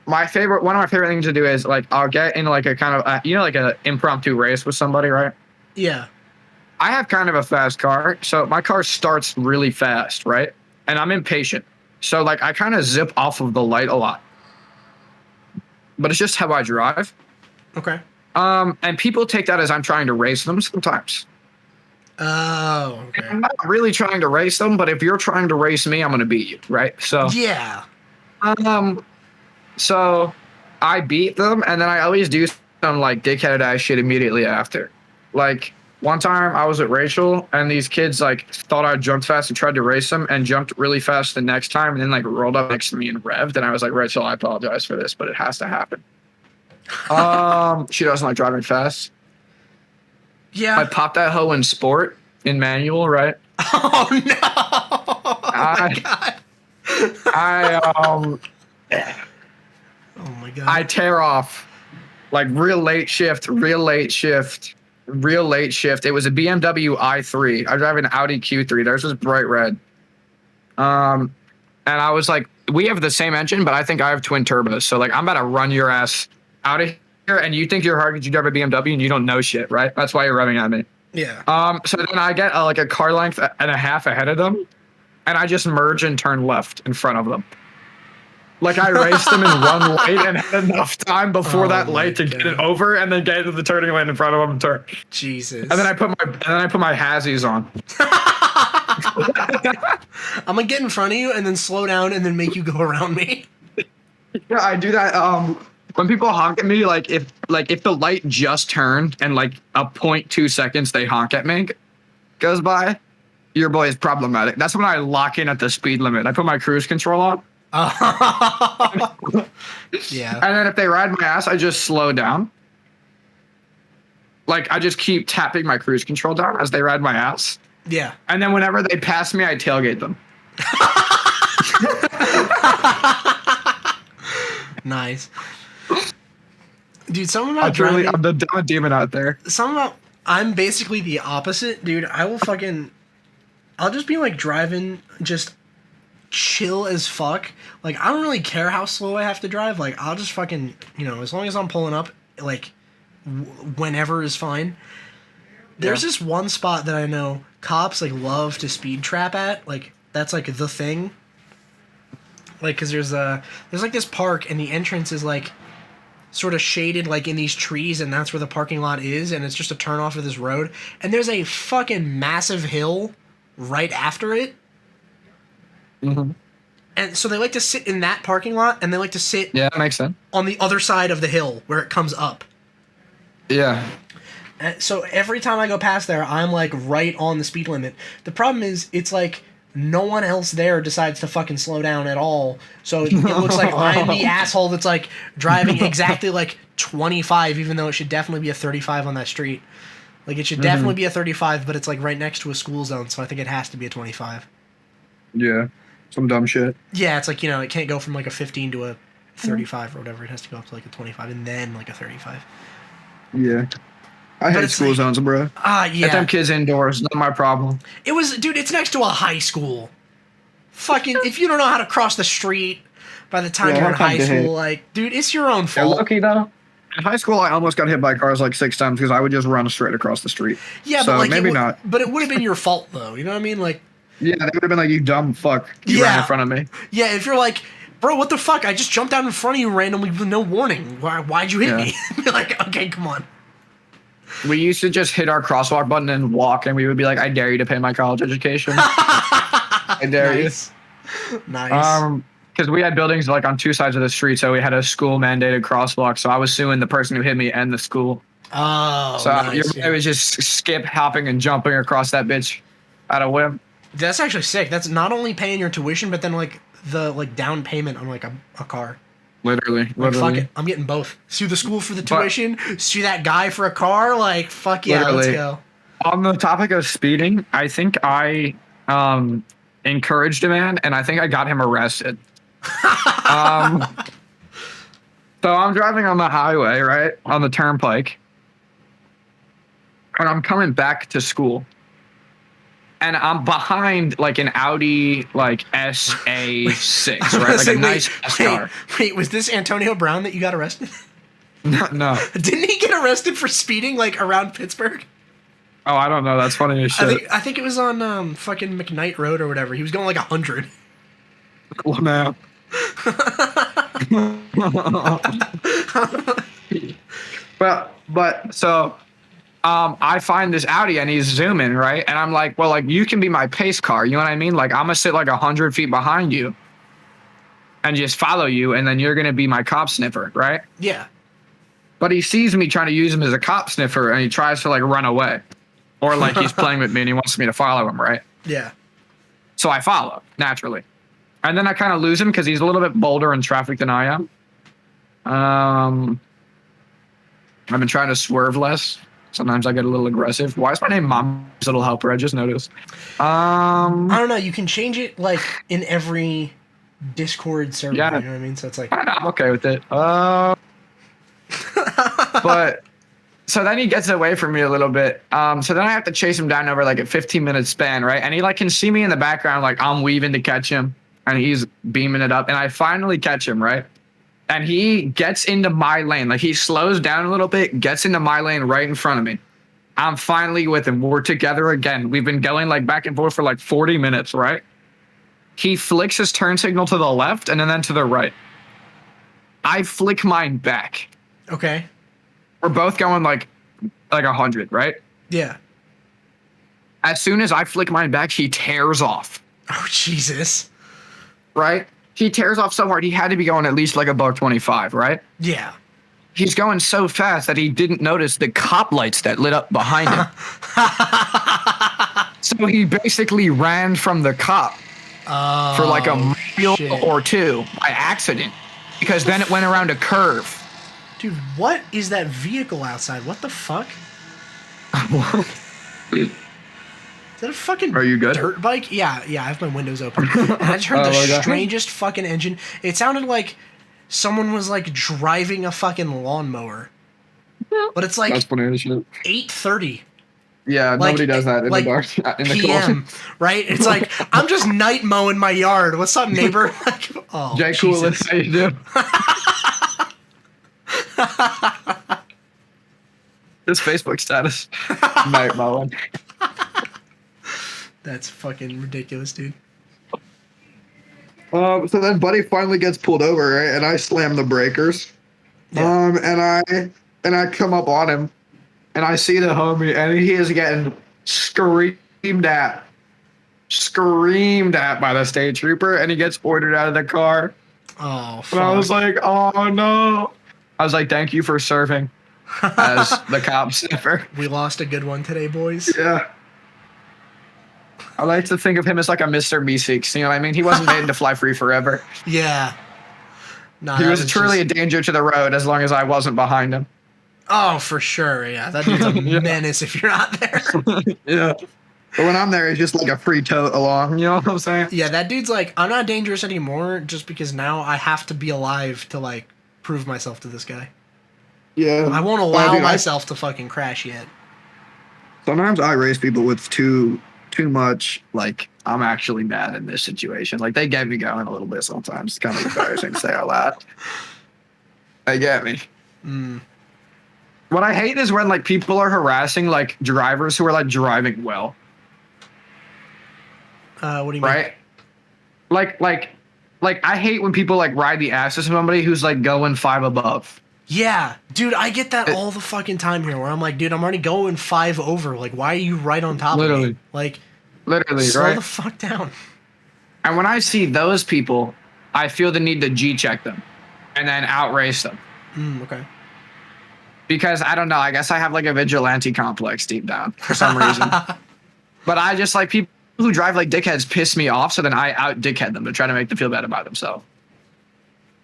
my favorite things to do is like I'll get in like a kind of like an impromptu race with somebody, right? Yeah. I have kind of a fast car, so my car starts really fast, right? And I'm impatient. So like I kind of zip off of the light a lot. But it's just how I drive. Okay. And people take that as I'm trying to race them sometimes. Oh, okay. I'm not really trying to race them, but if you're trying to race me, I'm gonna beat you, right? So yeah. So I beat them, and then I always do some like dickheaded ass shit immediately after. Like one time I was at Rachel, and these kids like thought I jumped fast and tried to race them, and jumped really fast the next time, and then like rolled up next to me and revved, and I was like, Rachel, I apologize for this, but it has to happen. She doesn't like driving fast. Yeah. I popped that hoe in sport in manual, right? Oh no! Oh my god! Oh my god! I tear off like real late shift. It was a BMW i3. I drive an Audi Q3. Theirs was bright red. And I was like, we have the same engine, but I think I have twin turbos. So like, I'm about to run your ass out of here, and you think you're hard because you drive a BMW and you don't know shit, right? That's why you're revving at me. Yeah. So then I get like a car length and a half ahead of them, and I just merge and turn left in front of them. Like I raced them in one lane and had enough time before that light to get it over, and then get into the turning lane in front of them and turn. Jesus. And then I put my hazzies on. I'm gonna get in front of you and then slow down and then make you go around me. Yeah, I do that. When people honk at me, like if the light just turned and like a 0.2 seconds they honk at me goes by, your boy is problematic. That's when I lock in at the speed limit. I put my cruise control on. Yeah. And then if they ride my ass, I just slow down. Like I just keep tapping my cruise control down as they ride my ass. Yeah. And then whenever they pass me, I tailgate them. Nice. Dude, something about I'm a demon out there. I'm basically the opposite, dude. I'll just be like driving just chill as fuck. Like I don't really care how slow I have to drive. Like I'll just fucking, as long as I'm pulling up, like whenever is fine. There's this one spot that I know cops like love to speed trap at. Like that's like the thing. like, because there's like this park, and the entrance is like sort of shaded like in these trees, and that's where the parking lot is, and it's just a turn off of this road, and there's a fucking massive hill right after it. Mm-hmm. And so they like to sit in that parking lot, and they like to sit Yeah, that makes sense. on the other side of the hill where it comes up. Yeah. And so every time I go past there, I'm like right on the speed limit. The problem is, it's like no one else there decides to fucking slow down at all. So it looks like I'm the asshole that's like driving exactly like 25, even though it should definitely be a 35 on that street. Like, it should definitely be a 35, but it's like right next to a school zone, so I think it has to be a 25. Yeah. Some dumb shit. Yeah, it's like, you know, it can't go from like a 15 to a 35 or whatever. It has to go up to like a 25 and then like a 35. Yeah. I hate school zones, bro. Yeah. Get them kids indoors. Not my problem. It was, dude, it's next to a high school. Fucking, if you don't know how to cross the street by the time you're in high school, like, dude, it's your own fault. Yeah, lucky though. In high school, I almost got hit by cars like 6 times because I would just run straight across the street. Yeah, so but like, maybe not. But it would have been your fault, though. You know what I mean? Like, yeah, they would have been like, you dumb fuck. You ran in front of me. Yeah, if you're like, bro, what the fuck? I just jumped out in front of you randomly with no warning. Why'd you hit me? Be like, okay, come on. We used to just hit our crosswalk button and walk, and we would be like, I dare you to pay my college education. I dare you. Nice. Because we had buildings like on 2 sides of the street, so we had a school mandated crosswalk. So I was suing the person who hit me and the school. Oh, so I was just skip hopping and jumping across that bitch out of whim. That's actually sick. That's not only paying your tuition, but then like the down payment on like a car. Literally. Like, fuck it, I'm getting both. Sue the school for the tuition, sue that guy for a car. Like, fuck yeah, let's go. On the topic of speeding, I think I encouraged a man, and I think I got him arrested. So I'm driving on the highway, right, on the turnpike, and I'm coming back to school, and I'm behind like an Audi like SA6, right, like a nice S car. Wait, was this Antonio Brown that you got arrested? No. Didn't he get arrested for speeding like around Pittsburgh? Oh, I don't know. That's funny as shit. I think it was on fucking McKnight Road or whatever. He was going like 100. Cool now. but so I find this Audi and he's zooming, right? And I'm like, well, like, you can be my pace car, you know what I mean? Like, I'm gonna sit like 100 feet behind you and just follow you, and then you're gonna be my cop sniffer, right? Yeah. But he sees me trying to use him as a cop sniffer, and he tries to like run away, or like he's playing with me and he wants me to follow him, right? Yeah. So I follow naturally. And then I kind of lose him because he's a little bit bolder in traffic than I am. I've been trying to swerve less. Sometimes I get a little aggressive. Why is my name Mom's Little Helper? I just noticed. I don't know. You can change it like in every Discord server. Yeah. You know what I mean? So it's like, I'm okay with it. But so then he gets away from me a little bit. So then I have to chase him down over like a 15-minute span, right? And he like can see me in the background, like I'm weaving to catch him. And he's beaming it up, and I finally catch him, right? And he gets into my lane. Like, he slows down a little bit, gets into my lane right in front of me. I'm finally with him. We're together again. We've been going like back and forth for like 40 minutes, right? He flicks his turn signal to the left and then to the right. I flick mine back. Okay. We're both going like 100, right? Yeah. As soon as I flick mine back, he tears off. Oh, Jesus. Right? He tears off so hard, he had to be going at least like $125, right? Yeah. He's going so fast that he didn't notice the cop lights that lit up behind him. So he basically ran from the cop for like a mile or two by accident, because then it went around a curve. Dude, what is that vehicle outside? What the fuck? Is that a fucking Are you good? dirt bike? Yeah, I have my windows open. And I just heard the strangest fucking engine. It sounded like someone was like driving a fucking lawnmower. But it's like 8:30. Yeah, like, nobody does that in the dark. In the PM, right? It's like, I'm just night mowing my yard. What's up, neighbor? Like, oh, Jay Coolest, how you doing? This Facebook status. Night mowing. That's fucking ridiculous, dude. So then Buddy finally gets pulled over, right? And I slam the breakers. Yeah. And I come up on him, and I see the homie, and he is getting screamed at by the state trooper, and he gets ordered out of the car. Oh, fuck. And I was like, oh no. I was like, thank you for serving as the cop sniffer. We lost a good one today, boys. Yeah. I like to think of him as like a Mr. Meeseeks. You know what I mean? He wasn't made to fly free forever. Yeah. No, He was truly a danger to the road as long as I wasn't behind him. Oh, for sure. Yeah, that dude's a menace if you're not there. Yeah. But when I'm there, he's just like a free tote along. You know what I'm saying? Yeah, that dude's like, I'm not dangerous anymore just because now I have to be alive to, like, prove myself to this guy. Yeah. I won't allow myself to fucking crash yet. Sometimes I race people with too much, like, I'm actually bad in this situation. Like, they get me going a little bit sometimes. It's kind of embarrassing to say out loud. They get me. What I hate is when, like, people are harassing, like, drivers who are, like, driving well. What do you mean? Right? Like, I hate when people, like, ride the ass of somebody who's, like, going 5 above. Yeah, dude, I get that all the fucking time here where I'm like, dude, I'm already going 5 over. Like, why are you right on top of me? Like, literally, slow right? the fuck down. And when I see those people, I feel the need to G-check them and then outrace them. Okay. Because, I don't know, I guess I have, like, a vigilante complex deep down for some reason. But I just, like, people who drive like dickheads piss me off, so then I out-dickhead them to try to make them feel bad about themselves.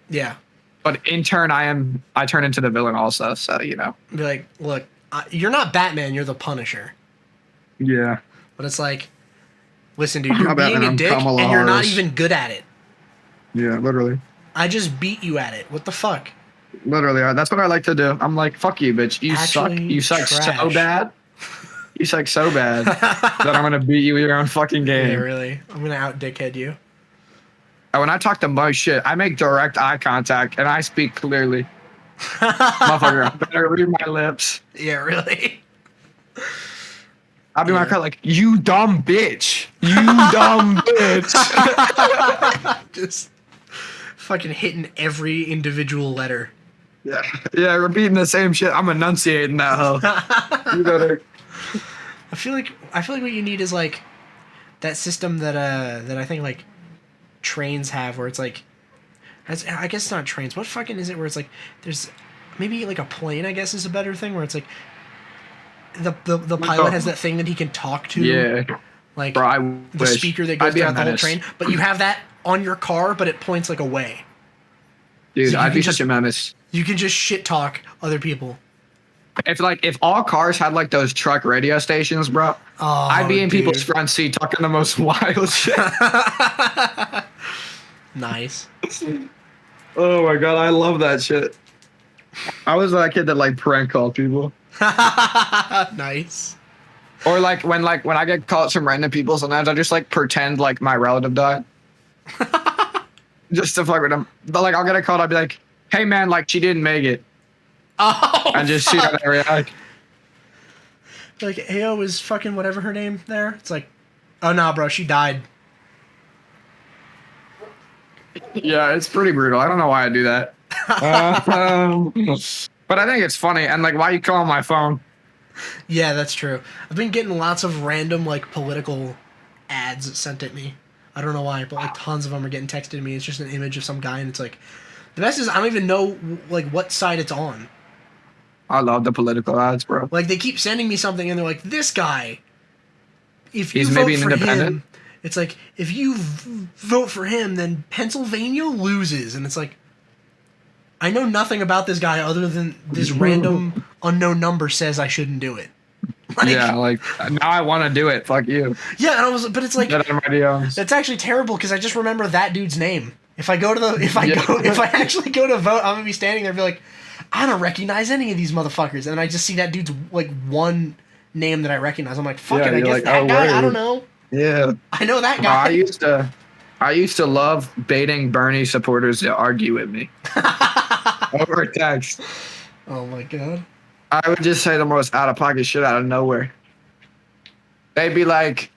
Yeah. But in turn, I turn into the villain also, so, you know. Be like, look, you're not Batman, you're the Punisher. Yeah. But it's like, listen, dude, you're being a dick and you're not even good at it. Yeah, literally. I just beat you at it. What the fuck? Literally, that's what I like to do. I'm like, fuck you, bitch. You suck. You suck so bad. You suck so bad that I'm going to beat you in your own fucking game. Yeah, really. I'm going to out-dickhead you. And when I talk the most shit, I make direct eye contact and I speak clearly. Motherfucker, I better read my lips. Yeah, really. I'll be my car like, you dumb bitch. You dumb bitch. Just fucking hitting every individual letter. Yeah, repeating the same shit. I'm enunciating that hoe. You better. I feel like what you need is like that system that I think like trains have where it's like, I guess it's not trains. What fucking is it where it's like there's maybe like a plane, I guess, is a better thing where it's like the pilot has that thing that he can talk to. Yeah. Like bro, the speaker that goes throughout the whole train, but you have that on your car, but it points like away. Dude, so I'd be such a menace. You can just shit talk other people. If all cars had like those truck radio stations, bro, I'd be in people's front seat talking the most wild shit. Nice. Oh my god, I love that shit. I was that kid that like prank called people. Nice. Or like when I get caught some random people, sometimes I just like pretend like my relative died. Just to fuck with them. But like I'll get a call, I'll be like, hey man, like she didn't make it. Oh, and just see how they react. Like, Ayo is fucking whatever her name there. It's like, oh no, bro, she died. Yeah, it's pretty brutal. I don't know why I do that. But I think it's funny. And like, why you call my phone? Yeah, that's true. I've been getting lots of random like political ads sent at me. I don't know why, but like tons of them are getting texted to me. It's just an image of some guy, and it's like, the best is I don't even know like what side it's on. I love the political ads, bro. Like they keep sending me something, and they're like, "This guy, if you He's vote maybe an for independent. him, it's like if you vote for him, then Pennsylvania loses." And it's like, I know nothing about this guy other than this random unknown number says I shouldn't do it. Like, yeah, like now I want to do it. Fuck you. Yeah, and but it's like that's actually terrible because I just remember that dude's name. If I go to if I actually go to vote, I'm gonna be standing there and be like, I don't recognize any of these motherfuckers, and I just see that dude's like one name that I recognize. I'm like, fuck it, I guess like, that guy. Word. I don't know. Yeah, I know that guy. I used to love baiting Bernie supporters to argue with me over text. Oh my god. I would just say the most out of pocket shit out of nowhere. They'd be like,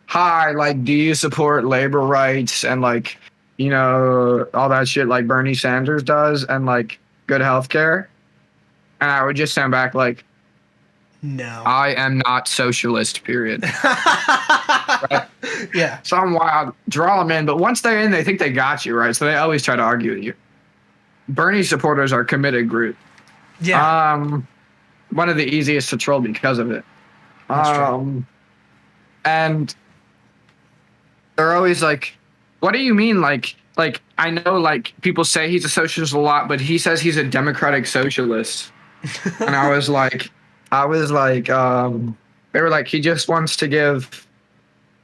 hi, like, do you support labor rights and like, all that shit like Bernie Sanders does and like good healthcare? And I would just send back like, No. I am not socialist, period. Right? Yeah. Some wild, draw them in, but once they're in, they think they got you, right? So they always try to argue with you. Bernie supporters are a committed group. Yeah. One of the easiest to troll because of it. That's true. And they're always like, what do you mean? Like, I know like people say he's a socialist a lot, but he says he's a democratic socialist. And I was like, they were like, he just wants to give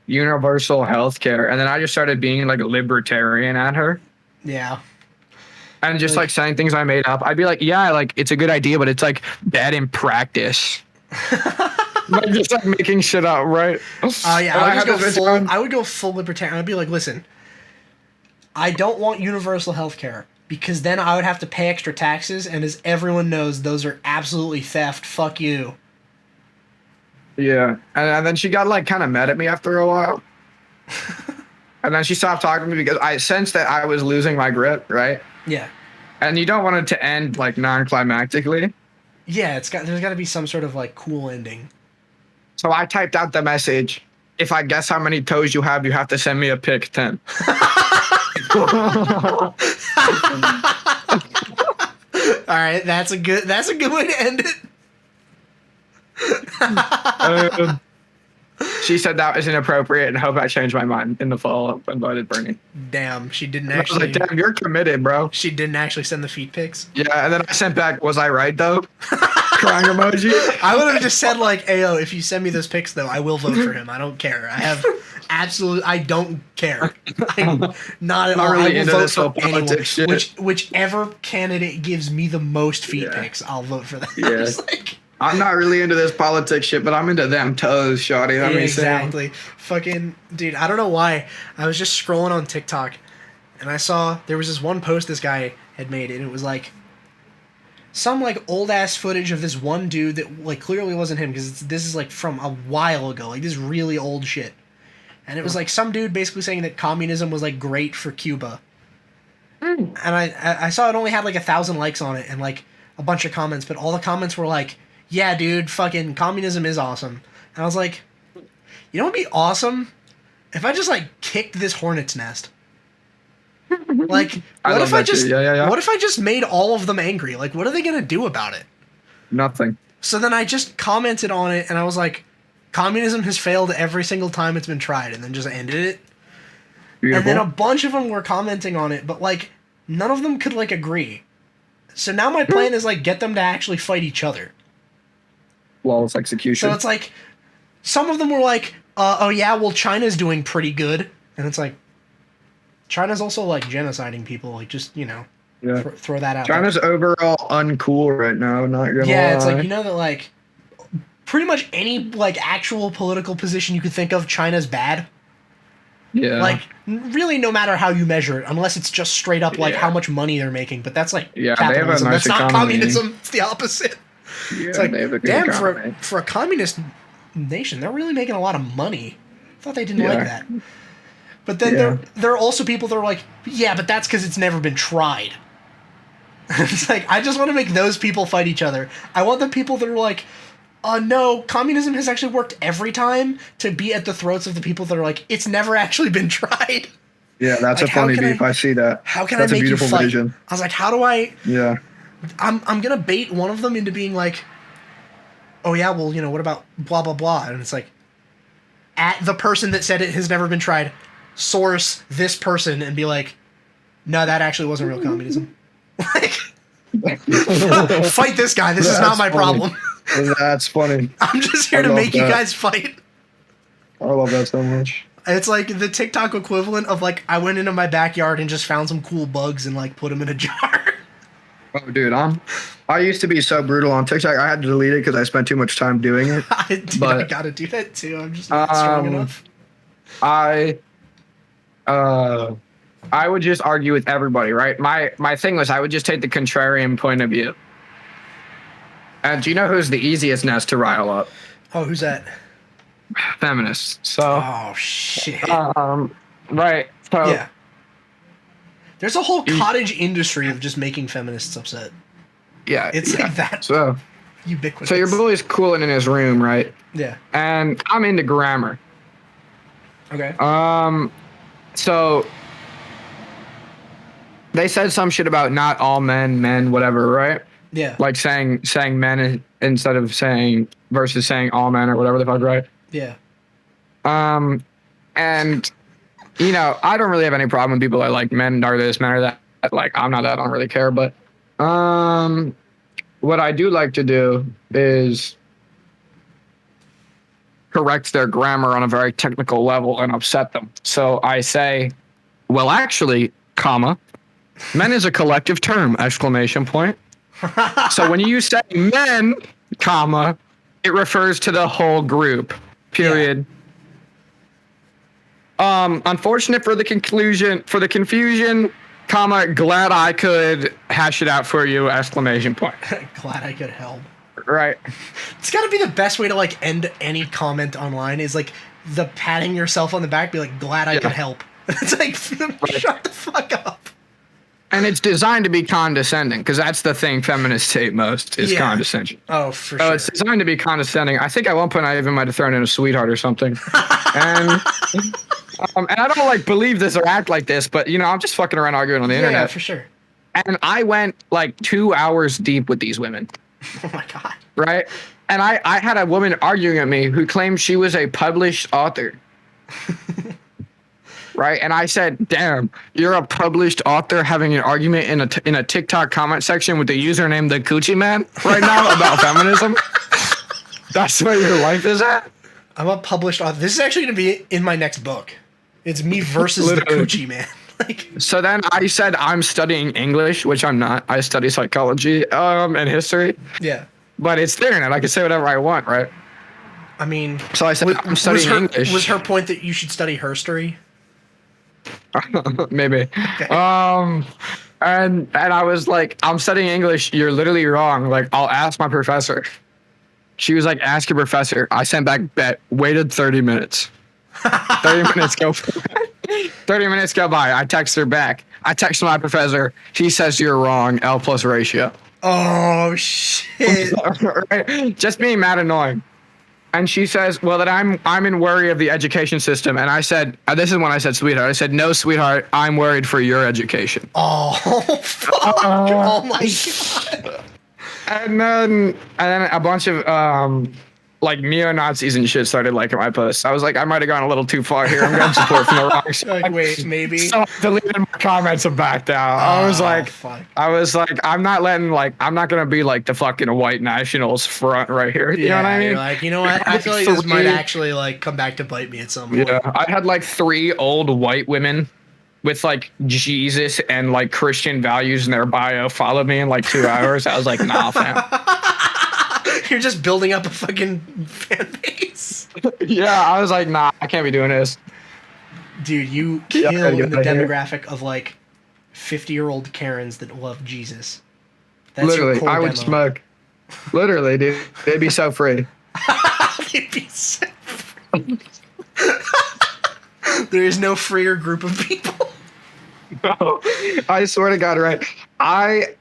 universal health care. And then I just started being like a libertarian at her. Yeah. And just like saying things I made up. I'd be like, yeah, like it's a good idea, but it's like bad in practice. Like just like making shit up, right? Oh yeah, I would go full libertarian. I'd be like, listen, I don't want universal health care because then I would have to pay extra taxes, and as everyone knows, those are absolutely theft. Fuck you. Yeah, and then she got like kind of mad at me after a while. And then she stopped talking to me because I sensed that I was losing my grip, right? Yeah. And you don't want it to end like non-climactically. Yeah, there's got to be some sort of like cool ending. So I typed out the message. If I guess how many toes you have to send me a pic 10. All right, that's a good way to end it. She said that was inappropriate and hope I changed my mind in the follow-up and voted Bernie. Damn, she didn't And actually. I was like, damn, you're committed, bro. She didn't actually send the feet pics. Yeah, and then I sent back, was I right though? Crying emoji. I would have just said like, "Ayo, if you send me those pics, though, I will vote for him. I don't care. I don't care. I'm not at all. Really I will vote for anyone. shit. Whichever candidate gives me the most feet pics, I'll vote for that." Yeah. I'm not really into this politics shit, but I'm into them toes, shawty. Yeah, exactly. Fucking dude, I don't know why. I was just scrolling on TikTok, and I saw there was this one post this guy had made, and it was like some like old ass footage of this one dude that like clearly wasn't him because this is like from a while ago, like this really old shit. And it was like some dude basically saying that communism was like great for Cuba. And I saw it only had like 1,000 likes on it and like a bunch of comments, but all the comments were like, "Yeah, dude, fucking communism is awesome." And I was like, you know what would be awesome? If I just like kicked this hornet's nest. Like, what if I just made all of them angry? Like, what are they gonna do about it? Nothing. So then I just commented on it, and I was like, communism has failed every single time it's been tried, and then just ended it. Beautiful. And then a bunch of them were commenting on it, but like none of them could like agree. So now my plan is like get them to actually fight each other. Flawless execution. So it's like some of them were like, "Oh yeah, well China's doing pretty good," and it's like China's also like genociding people. Like just throw that out. China's overall uncool right now. Not gonna lie. It's like that like pretty much any like actual political position you could think of, China's bad. Yeah. Like really, no matter how you measure it, unless it's just straight up like how much money they're making. But that's like capitalism. That's not communism. It's the opposite. Yeah, it's like damn for a communist nation, they're really making a lot of money. I thought they didn't like that. But then there are also people that are like, yeah, but that's because it's never been tried. It's like I just want to make those people fight each other. I want the people that are like, no, communism has actually worked every time to be at the throats of the people that are like, it's never actually been tried. Yeah, that's like, a funny beef. I see that. How can that's I make you fight? Vision. I was like, how do I? Yeah. I'm gonna bait one of them into being like, oh yeah, well what about blah blah blah, and it's like, at the person that said it has never been tried, source this person and be like, no, that actually wasn't real communism. Like, fight this guy. This is not my problem. That's funny. I'm just here to make you guys fight. I love that so much. It's like the TikTok equivalent of like I went into my backyard and just found some cool bugs and like put them in a jar. Oh, dude, I used to be so brutal on TikTok. I had to delete it because I spent too much time doing it. I gotta do that too. I'm just not strong enough. I would just argue with everybody, right? My thing was I would just take the contrarian point of view. And do you know who's the easiest nest to rile up? Oh, who's that? feminists. So, Oh shit. right. So, Yeah. There's a whole cottage industry of just making feminists upset. yeah. It's yeah. like that So ubiquitous. your boy's cooling in his room, right? Yeah. And I'm into grammar. Okay. So they said some shit about not all men, whatever, right? Yeah. Like saying men instead of saying versus saying all men or whatever the fuck, right? Yeah. And you know, I don't really have any problem with people that like men are this, men are that. Like, I'm not that, I don't really care. But what I do like to do is correct their grammar on a very technical level and upset them. So I say, well, actually, comma, men is a collective term, exclamation point. So when you say men, comma, it refers to the whole group, period. Yeah. Unfortunate for the confusion, comma, glad I could hash it out for you, exclamation point. Glad I could help. Right. It's got to be the best way to like end any comment online is like the patting yourself on the back, be like, glad I could help. It's like, shut the fuck up. And it's designed to be condescending because that's the thing feminists hate most is condescension. Oh, for So sure. it's designed to be condescending. I think at one point I even might have thrown in a sweetheart or something. And I don't like believe this or act like this, but you know, I'm just fucking around arguing on the internet. Yeah, for sure. And I went like 2 hours deep with these women. Oh my God. Right? And I had a woman arguing at me who claimed she was a published author. Right? And I said, damn, you're a published author having an argument in a TikTok comment section with the username The Coochie Man right now about feminism? That's where your life is at? I'm a published author. This is actually going to be in my next book. It's me versus Literally. the Coochie Man. Like, so then I said I'm studying English, which I'm not. I study psychology and history. Yeah. But it's the internet. I can say whatever I want, right? I mean, so I said I'm studying English. Was her point that you should study herstory? Maybe. Okay. And I was like, I'm studying English. You're literally wrong. Like, I'll ask my professor. She was like, ask your professor. I sent back bet. Waited 30 minutes. 30 minutes go. 30 minutes go by. I text her back. I text my professor. He says you're wrong. L+Ratio. Oh shit! Right? Just being mad annoying. And she says, well, that I'm in worry of the education system. And I said, this is when I said, sweetheart. I said, no, sweetheart, I'm worried for your education. Oh, fuck. Oh my God. And then a bunch of like neo-Nazis and shit started liking my posts. I was like, I might have gone a little too far here. I'm getting support from the wrong side. Like, wait, maybe. So I deleted my comments and backed down. I was like, I'm not gonna be like the fucking white nationals front right here. You know what I mean? You're like, you know what? I feel like this might actually like come back to bite me at some point. Yeah, I had like 3 old white women with like Jesus and like Christian values in their bio follow me in like 2 hours. I was like, nah, fam. You're just building up a fucking fan base. Yeah, I was like, nah, I can't be doing this. Dude, you kill in the demographic of like 50-year-old Karens that love Jesus. That's literally, I would smoke. Literally, dude. They'd be so free. They'd be so free. There is no freer group of people. No, I swear to God, right? I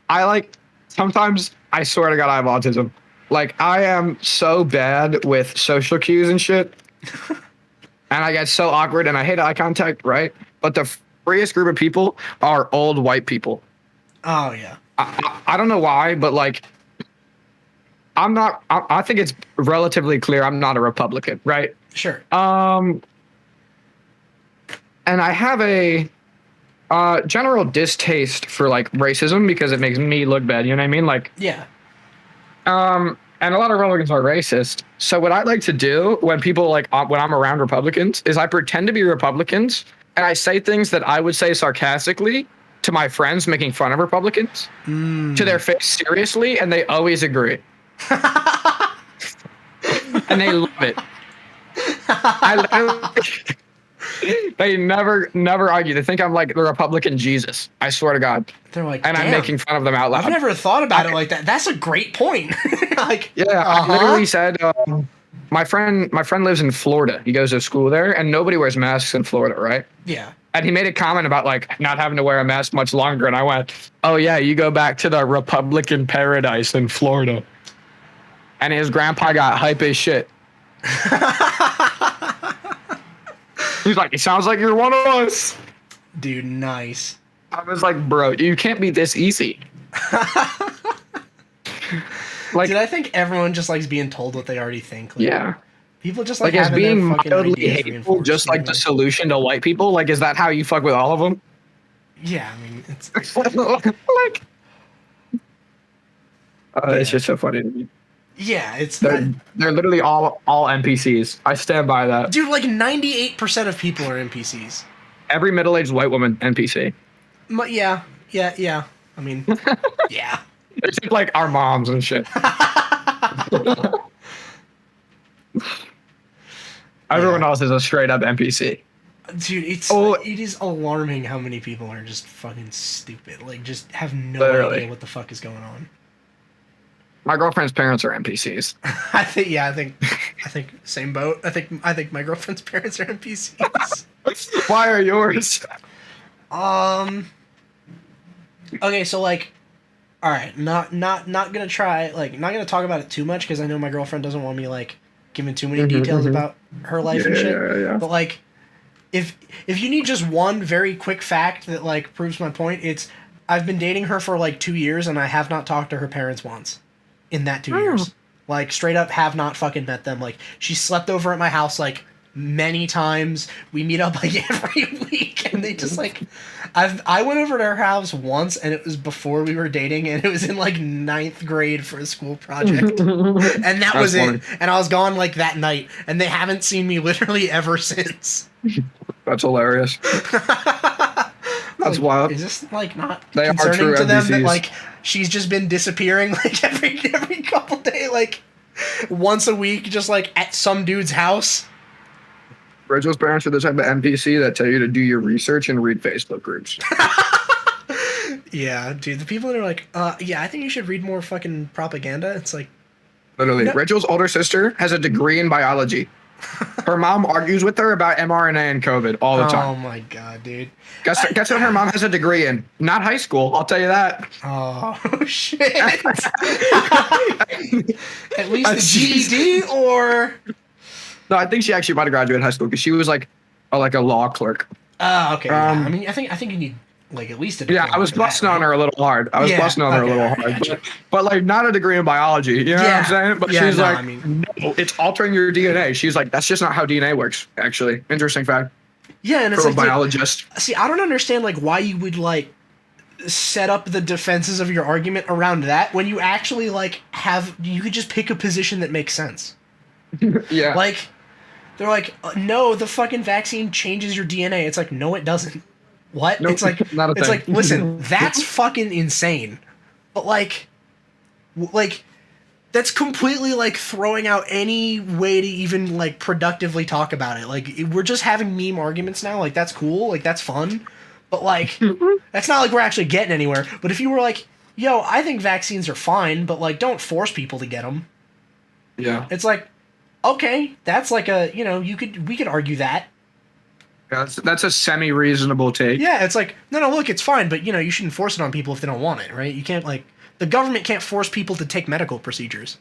like, sometimes I swear to God I have autism. Like, I am so bad with social cues and shit. And I get so awkward and I hate eye contact, right? But the freest group of people are old white people. Oh, yeah. I don't know why, but like, I think it's relatively clear I'm not a Republican, right? Sure. And I have a general distaste for like racism because it makes me look bad. You know what I mean? Like, yeah. And a lot of Republicans are racist. So what I like to do when people like when I'm around Republicans is I pretend to be Republicans and I say things that I would say sarcastically to my friends making fun of Republicans to their face seriously, and they always agree. And they love it. They never argue. They think I'm like the Republican Jesus. I swear to God. They're like, and I'm making fun of them out loud. I've never thought about it like that. That's a great point. Like, yeah, I literally said, my friend lives in Florida. He goes to school there, and nobody wears masks in Florida, right? Yeah. And he made a comment about like not having to wear a mask much longer, and I went, "Oh yeah, you go back to the Republican paradise in Florida." And his grandpa got hype as shit. He's like, "It sounds like you're one of us." Dude, nice. I was like, "Bro, you can't be this easy." Like, Dude, I think everyone just likes being told what they already think. Like, yeah. people just Like, like is having being their fucking mildly ideas hateful reinforced, just like you the know? solution to white people? Like, is that how you fuck with all of them? Yeah, I mean, it's Like, it's Yeah. just so funny to me. yeah, it's They're literally all NPCs. I stand by that. dude. Like 98% of people are NPCs. Every middle-aged white woman NPC. Yeah. I mean, yeah. It's just like our moms and shit. Everyone else is a straight up NPC. Dude, it is alarming how many people are just fucking stupid. Like, just have no Literally. idea what the fuck is going on. My girlfriend's parents are NPCs. I think same boat. I think my girlfriend's parents are NPCs. Why are yours? Okay, so like, all right, not gonna try like not gonna talk about it too much because I know my girlfriend doesn't want me like giving too many details about her life and shit. Yeah. But like, if you need just one very quick fact that like proves my point, it's I've been dating her for like 2 years and I have not talked to her parents once in that 2 years. Like straight up have not fucking met them. Like she slept over at my house like many times. We meet up like every week and they just like I went over to her house once and it was before we were dating and it was in like 9th grade for a school project. And that was funny. it. And I was gone like that night and they haven't seen me literally ever since. That's hilarious. That's Like, wild. Is this like not They are concerning true to them that NPCs. like she's just been disappearing like every couple days, like once a week, just like at some dude's house? Rachel's parents are the type of NPC that tell you to do your research and read Facebook groups. Yeah, dude. The people that are like, yeah, I think you should read more fucking propaganda. It's like, Literally. No. Rachel's older sister has a degree in biology. Her mom argues with her about mRNA and COVID all the oh time. my god, dude. Guess what her mom has a degree in? Not high school, I'll tell you that. Oh shit. At least the She's- GED or. No, I think she actually might have graduated high school because she was like a law clerk. Oh, okay. Yeah. Um, I mean, I think you need like at least a. Yeah, I diploma was for that, busting on right? her a little hard. I was Yeah, busting on her a okay, little alright, hard. gotcha. But like not a degree in biology. You know what I'm saying? But Yeah, she's no, like, I mean- no, it's altering your DNA. She's like, that's just not how DNA works, actually. Interesting fact. Yeah, and it's For a like, biologist. see, I don't understand like why you would like set up the defenses of your argument around that when you actually like you could just pick a position that makes sense. Yeah. Like they're like, no, the fucking vaccine changes your DNA. It's like, no, it doesn't. What? Nope, It's like, not a it's thing. like, listen, that's fucking insane. But like, that's completely like throwing out any way to even like productively talk about it. Like we're just having meme arguments now. Like that's cool. Like that's fun. But like, that's not like we're actually getting anywhere. But if you were like, yo, I think vaccines are fine, but like don't force people to get them. Yeah. It's like, okay, that's like a, we could argue that. Yeah, that's a semi-reasonable take. Yeah, it's like, no, look, it's fine, but you shouldn't force it on people if they don't want it, right? You can't like, the government can't force people to take medical procedures.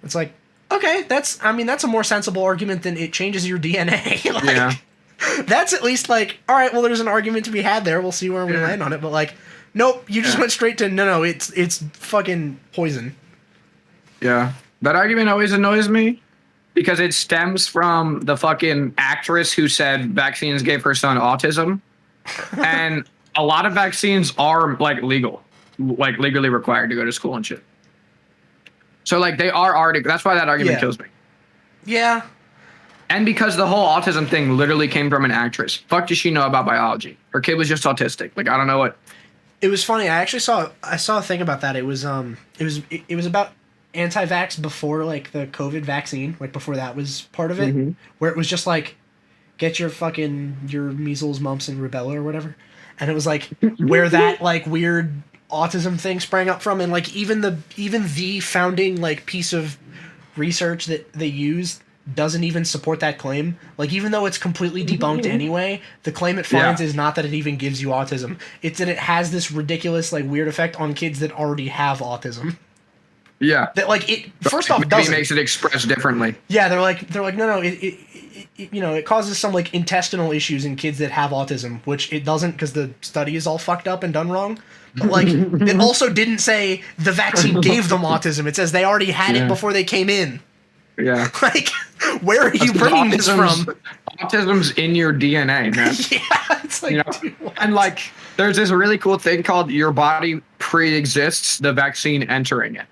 It's like, okay, that's a more sensible argument than it changes your DNA. Like, Yeah. that's at least like, all right, well, there's an argument to be had there. We'll see where we land on it. But like, nope, you just went straight to no, it's fucking poison. Yeah. That argument always annoys me because it stems from the fucking actress who said vaccines gave her son autism. And a lot of vaccines are like legally required to go to school and shit. So like they are already, that's why that argument kills me. Yeah. And because the whole autism thing literally came from an actress. Fuck does she know about biology? Her kid was just autistic. Like I don't know what. It was funny. I saw a thing about that. It was about anti-vax before like the COVID vaccine, like before that was part of it, where it was just like, get your measles, mumps, and rubella or whatever, and it was like where that like weird autism thing sprang up from, and like even the founding like piece of research that they use doesn't even support that claim. Like, even though it's completely debunked anyway, the claim it finds is not that it even gives you autism. It's that it has this ridiculous, like, weird effect on kids that already have autism. Yeah. That, like, it first off maybe doesn't. makes it express differently. Yeah, they're like no, it you know, it causes some like intestinal issues in kids that have autism, which it doesn't because the study is all fucked up and done wrong. But like, it also didn't say the vaccine gave them autism. It says they already had it before they came in. Yeah. Like, where are you bringing this from? Autism's in your DNA, man. Yeah, it's like, You know? dude, what? And like, there's this really cool thing called your body pre-exists the vaccine entering it.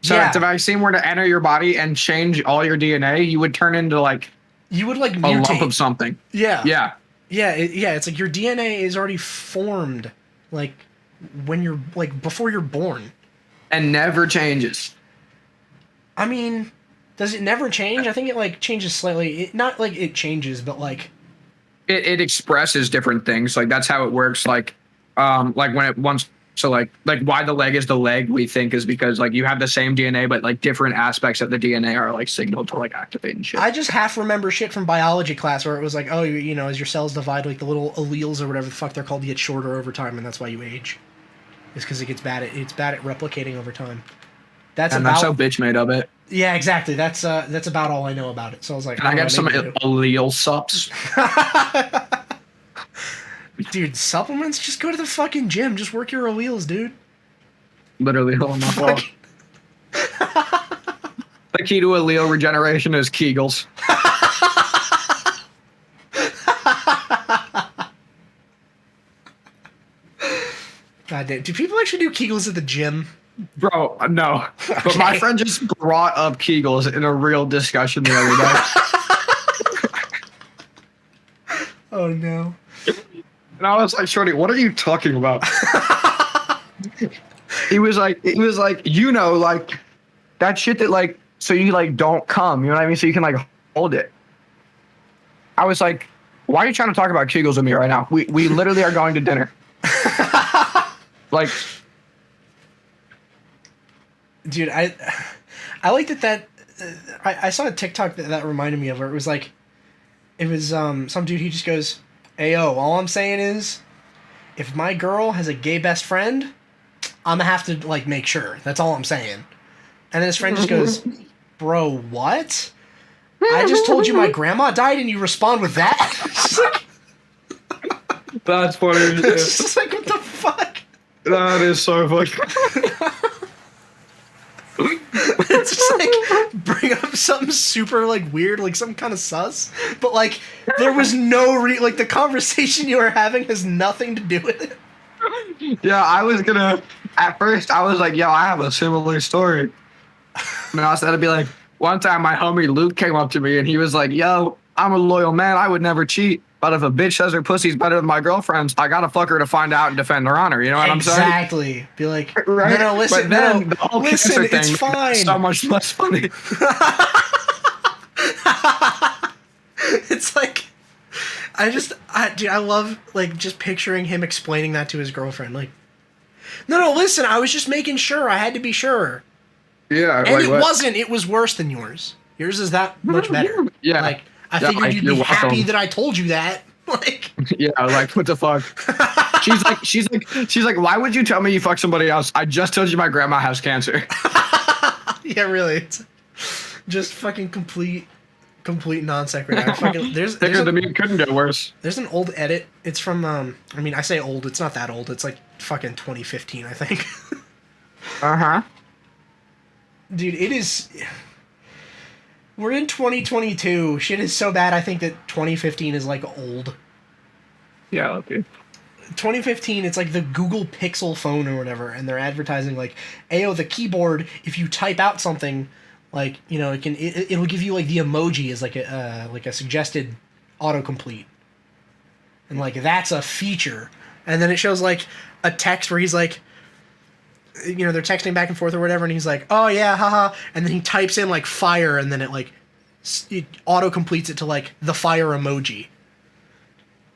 So Yeah. if the vaccine were to enter your body and change all your DNA, you would turn into like You would like a mutate. lump of something. Yeah. Yeah. Yeah, it's like your DNA is already formed, like, when you're, like, before you're born. And never changes. I mean, does it never change? I think it, like, changes slightly. Not, like, it changes, but, like... It expresses different things. Like, that's how it works. Like when it wants to, like why the leg is the leg, we think is because, like, you have the same DNA, but, like, different aspects of the DNA are, like, signaled to, like, activate and shit. I just half remember shit from biology class where it was like, oh, you know, as your cells divide, like, the little alleles or whatever the fuck they're called get shorter over time, and that's why you age. It's because it's bad at replicating over time. That's how bitch made of it. Yeah, exactly. That's about all I know about it. So I was like, Can I get some allele sups? Dude, supplements? Just go to the fucking gym. Just work your alleles, dude. Literally, oh my god. The key to allele regeneration is Kegels. God damn. Do people actually do Kegels at the gym? Bro, no. But my friend just brought up Kegels in a real discussion the other day. Oh no. And I was like, Shorty, what are you talking about? he was like, you know, like, that shit that, like, so you, like, don't come, you know what I mean? So you can, like, hold it. I was like, why are you trying to talk about Kegels with me right now? We literally are going to dinner. Like, dude, I like that I saw a TikTok that reminded me of her. It was like, it was some dude, he just goes, "Ayo, all I'm saying is, if my girl has a gay best friend, I'm gonna have to, like, make sure. That's all I'm saying." And then his friend just goes, "Bro, what? I just told you my grandma died and you respond with that?" that's funny. It's just like, what the fuck? That is so funny. It's just like, bring up something super, like, weird, like some kind of sus, but, like, there was no like, the conversation you were having has nothing to do with it. Yeah, at first I was like, yo, I have a similar story. And I said, I'd be like, one time my homie Luke came up to me and he was like, yo, I'm a loyal man, I would never cheat. But if a bitch says her pussy's better than my girlfriend's, I gotta fuck her to find out and defend her honor. You know what I'm saying? Exactly. Be like, right? no, listen, but then no, the whole listen, cancer it's thing fine. so much less funny. It's like, dude, I love, like, just picturing him explaining that to his girlfriend. Like, no, listen, I was just making sure. I had to be sure. Yeah. And like, it wasn't. It was worse than yours. Yours is that much better. Yeah. Like, I figured you'd be happy that I told you that. Like, yeah, like, what the fuck? She's like, why would you tell me you fucked somebody else? I just told you my grandma has cancer. yeah, really. It's just fucking complete non sequitur. It couldn't get worse. There's an old edit. It's from I mean, I say old, it's not that old. It's like fucking 2015, I think. Uh-huh. Dude, it is. We're in 2022. Shit is so bad, I think that 2015 is, like, old. Yeah, okay. 2015, it's like the Google Pixel phone or whatever, and they're advertising, like, ayo, the keyboard, if you type out something, like, you know, it'll give you, like, the emoji as, like, a suggested autocomplete. And, like, that's a feature. And then it shows, like, a text where he's like, you know, they're texting back and forth or whatever, and he's like, oh yeah, haha, and then he types in, like, fire, and then it, like, it auto-completes it to, like, the fire emoji.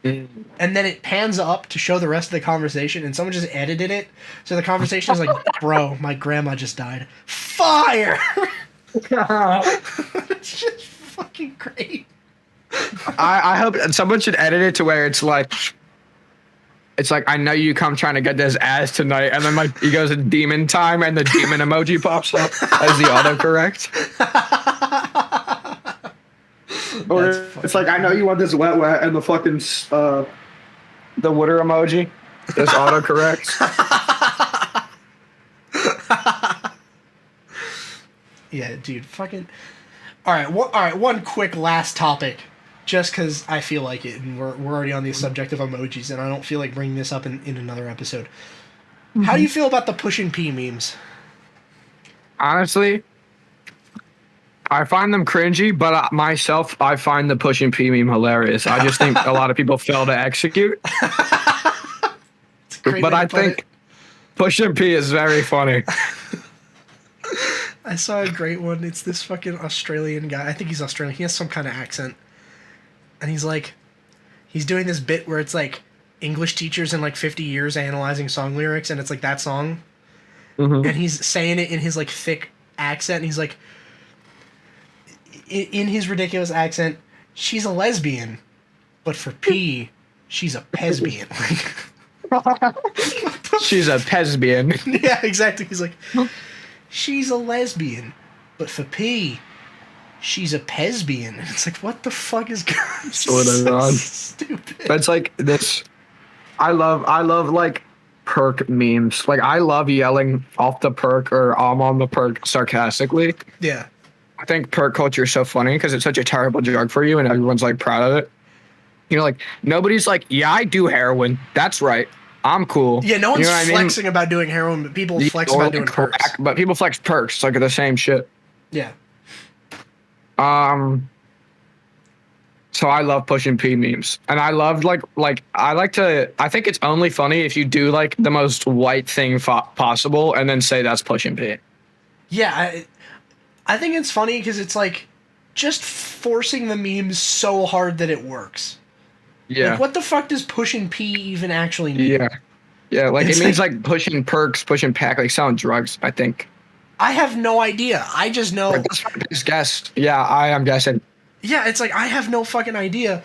And then it pans up to show the rest of the conversation, and someone just edited it, so the conversation is like, bro, my grandma just died. Fire! It's just fucking great. I hope someone should edit it to where it's like I know you come trying to get this ass tonight, and then like he goes in demon time, and the demon emoji pops up as the autocorrect. Or it's like I know you want this wet, and the fucking the water emoji is autocorrect. Yeah, dude, fucking. All right. One quick last topic, just because I feel like it, and we're already on the subject of emojis, and I don't feel like bringing this up in another episode. Mm-hmm. How do you feel about the push and pee memes? Honestly, I find them cringy, but myself, I find the push and pee meme hilarious. I just think a lot of people fail to execute. But I think push and pee is very funny. I saw a great one. It's this fucking Australian guy. I think he's Australian. He has some kind of accent. And he's doing this bit where it's like English teachers in like 50 years analyzing song lyrics, and it's like that song. Mm-hmm. And he's saying it in his like thick accent, and he's like, in his ridiculous accent, she's a lesbian, but for pee, she's a pesbian. She's a pesbian. Yeah, exactly. He's like, she's a lesbian, but for pee, she's a pesbian. And it's like, what the fuck is going on? So stupid. That's like this. I love like perk memes. Like I love yelling off the perk or I'm on the perk sarcastically. Yeah. I think perk culture is so funny because it's such a terrible drug for you and everyone's like proud of it. You know, like nobody's like, yeah, I do heroin. That's right. I'm cool. Yeah, no one's you know flexing about doing heroin, but people flex about doing perks. But people flex perks. It's like the same shit. Yeah. So I love pushing P memes, and I love like I think it's only funny if you do like the most white thing possible and then say that's pushing P. Yeah, I think it's funny because it's like just forcing the memes so hard that it works. Yeah. Like, what the fuck does pushing P even actually mean? Yeah. Yeah, like it means like pushing perks, pushing pack, like selling drugs, I think. I have no idea. I just know. That's my biggest guess. Yeah, I am guessing. Yeah, it's like I have no fucking idea.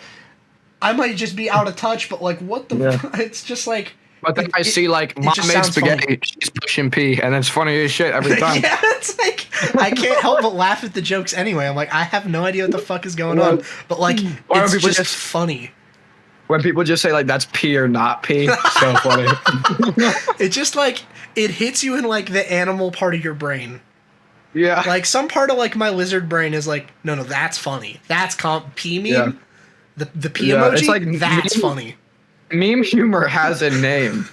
I might just be out of touch, but like, what the? Yeah. It's just like. But then I see like mom made spaghetti. Funny. She's pushing P, and it's funny as shit every time. Yeah, it's like I can't help but laugh at the jokes anyway. I'm like, I have no idea what the fuck is going on, but like, it's just funny. When people just say like that's P or not P, so funny. It just like it hits you in like the animal part of your brain. Yeah. Like some part of like my lizard brain is like, no, that's funny. That's P meme. Yeah. The P emoji. It's like that's funny. Meme humor has a name,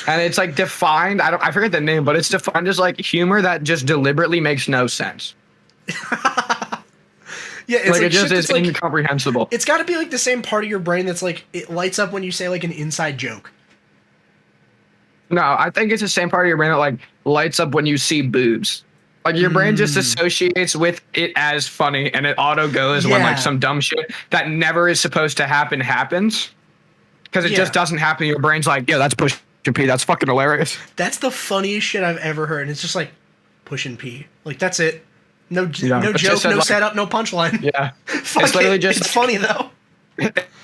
and it's like defined. I forget the name, but it's defined as like humor that just deliberately makes no sense. Yeah, it's like it just is like, incomprehensible. It's got to be like the same part of your brain that's like it lights up when you say like an inside joke. No, I think it's the same part of your brain that like lights up when you see boobs. Like your brain just associates with it as funny, and it auto goes when like some dumb shit that never is supposed to happen happens, because it just doesn't happen. Your brain's like, yeah, that's pushing P. That's fucking hilarious. That's the funniest shit I've ever heard. And it's just like pushing P. Like that's it. No joke, no like, setup, no punchline. Yeah, it's literally just. It's funny though.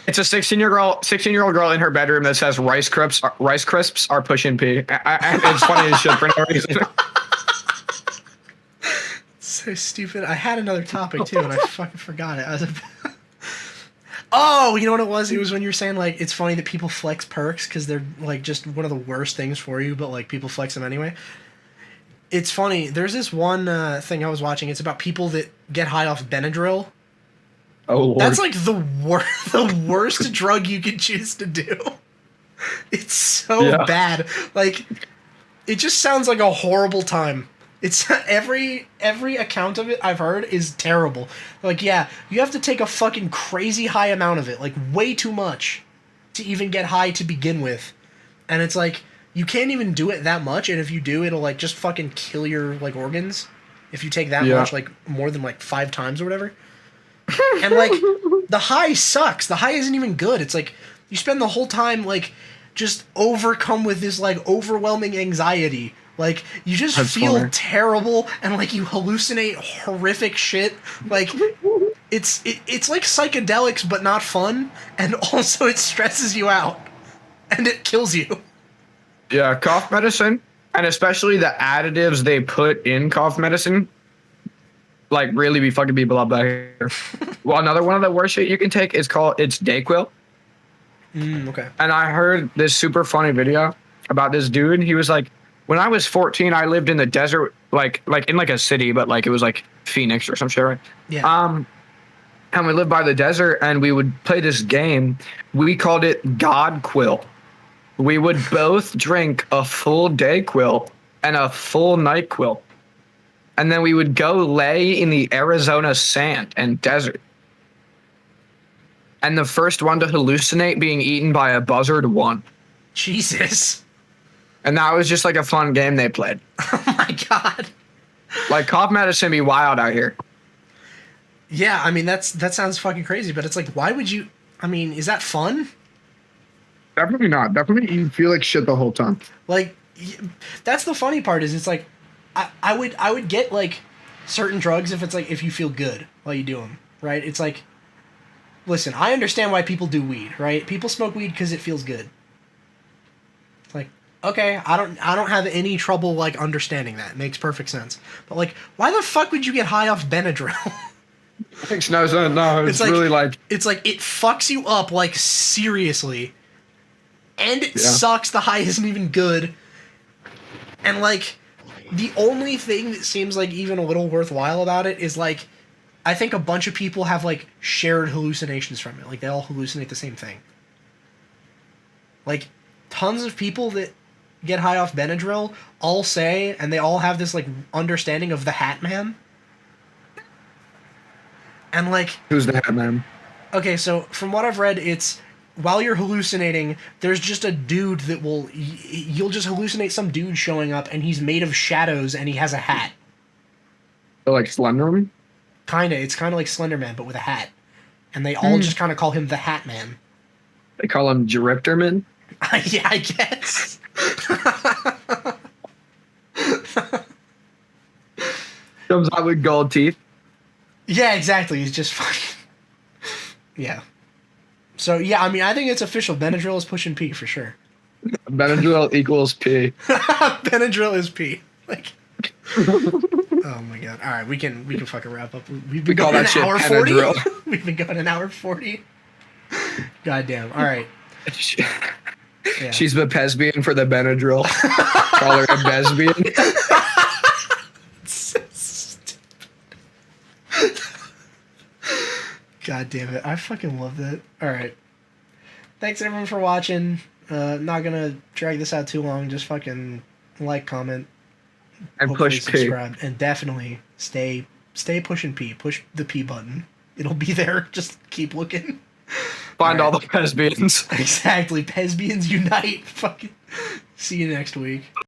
It's a 16-year-old girl in her bedroom that says Rice Crisps are pushing P. It's funny as shit for no reason. So stupid. I had another topic too, and I fucking forgot it. Oh, you know what it was? It was when you were saying like it's funny that people flex perks because they're like just one of the worst things for you, but like people flex them anyway. It's funny. There's this one thing I was watching. It's about people that get high off Benadryl. Oh, Lord. That's like the worst drug you could choose to do. It's so bad. Like, it just sounds like a horrible time. It's every account of it I've heard is terrible. Like, yeah, you have to take a fucking crazy high amount of it, like way too much, to even get high to begin with. And it's like you can't even do it that much, and if you do, it'll like just fucking kill your like organs. If you take that much, like more than like 5 times or whatever. And like the high sucks. The high isn't even good. It's like you spend the whole time like just overcome with this like overwhelming anxiety Like, you just That's feel funny. terrible, and like you hallucinate horrific shit. Like, it's like psychedelics, but not fun, and also it stresses you out, and it kills you. Yeah, cough medicine, and especially the additives they put in cough medicine, like really be fucking people up back here. Well, another one of the worst shit you can take is it's Dayquil. Okay. And I heard this super funny video about this dude. He was like, when I was 14, I lived in the desert, like in like a city, but like it was like Phoenix or some shit, right? Yeah. And we lived by the desert, and we would play this game. We called it God Quill. We would both drink a full Dayquil and a full NyQuil, and then we would go lay in the Arizona sand and desert. And the first one to hallucinate being eaten by a buzzard won. Jesus. And that was just like a fun game they played. Oh my god. Like, cough medicine be wild out here. Yeah, I mean that sounds fucking crazy, but it's like, why would you? I mean, is that fun? Definitely not. Definitely, you feel like shit the whole time. Like, that's the funny part is it's like, I would get like certain drugs if it's like if you feel good while you do them, right? It's like, listen, I understand why people do weed, right? People smoke weed because it feels good. It's like, okay, I don't have any trouble like understanding that. It makes perfect sense. But like, why the fuck would you get high off Benadryl? No, it's like, really like it's like it fucks you up like seriously, and it Yeah. sucks. The high isn't even good, and like the only thing that seems like even a little worthwhile about it is like, I think a bunch of people have like shared hallucinations from it. Like they all hallucinate the same thing. Like tons of people that get high off Benadryl all say, and they all have this like understanding of the Hat Man. And like, Who's the hat man? okay, so from what I've read, it's while you're hallucinating, there's just a dude that will you'll just hallucinate some dude showing up, and he's made of shadows, and he has a hat. They're like Slenderman. It's kind of like Slender Man, but with a hat. And they all just kind of call him the Hat Man. They call him Drifterman. Yeah, I guess. comes out with gold teeth. Yeah, exactly. He's just fucking. Yeah. So yeah, I mean, I think it's official. Benadryl is pushing P for sure. Benadryl equals P. Benadryl is P. Like. Oh my god! All right, we can fucking wrap up. We've been call going that an shit hour 40. Benadryl. We've been going an hour 40. Goddamn! All right. Yeah. She's the Pesbian for the Benadryl. Call her a Besbian. God damn it! I fucking love that. All right. Thanks everyone for watching. Not gonna drag this out too long. Just fucking like, comment, And hopefully push P. subscribe, and definitely stay pushing P. Push the P button. It'll be there. Just keep looking. Find All all right. the Pesbians. Exactly. Pesbians unite. Fucking. See you next week.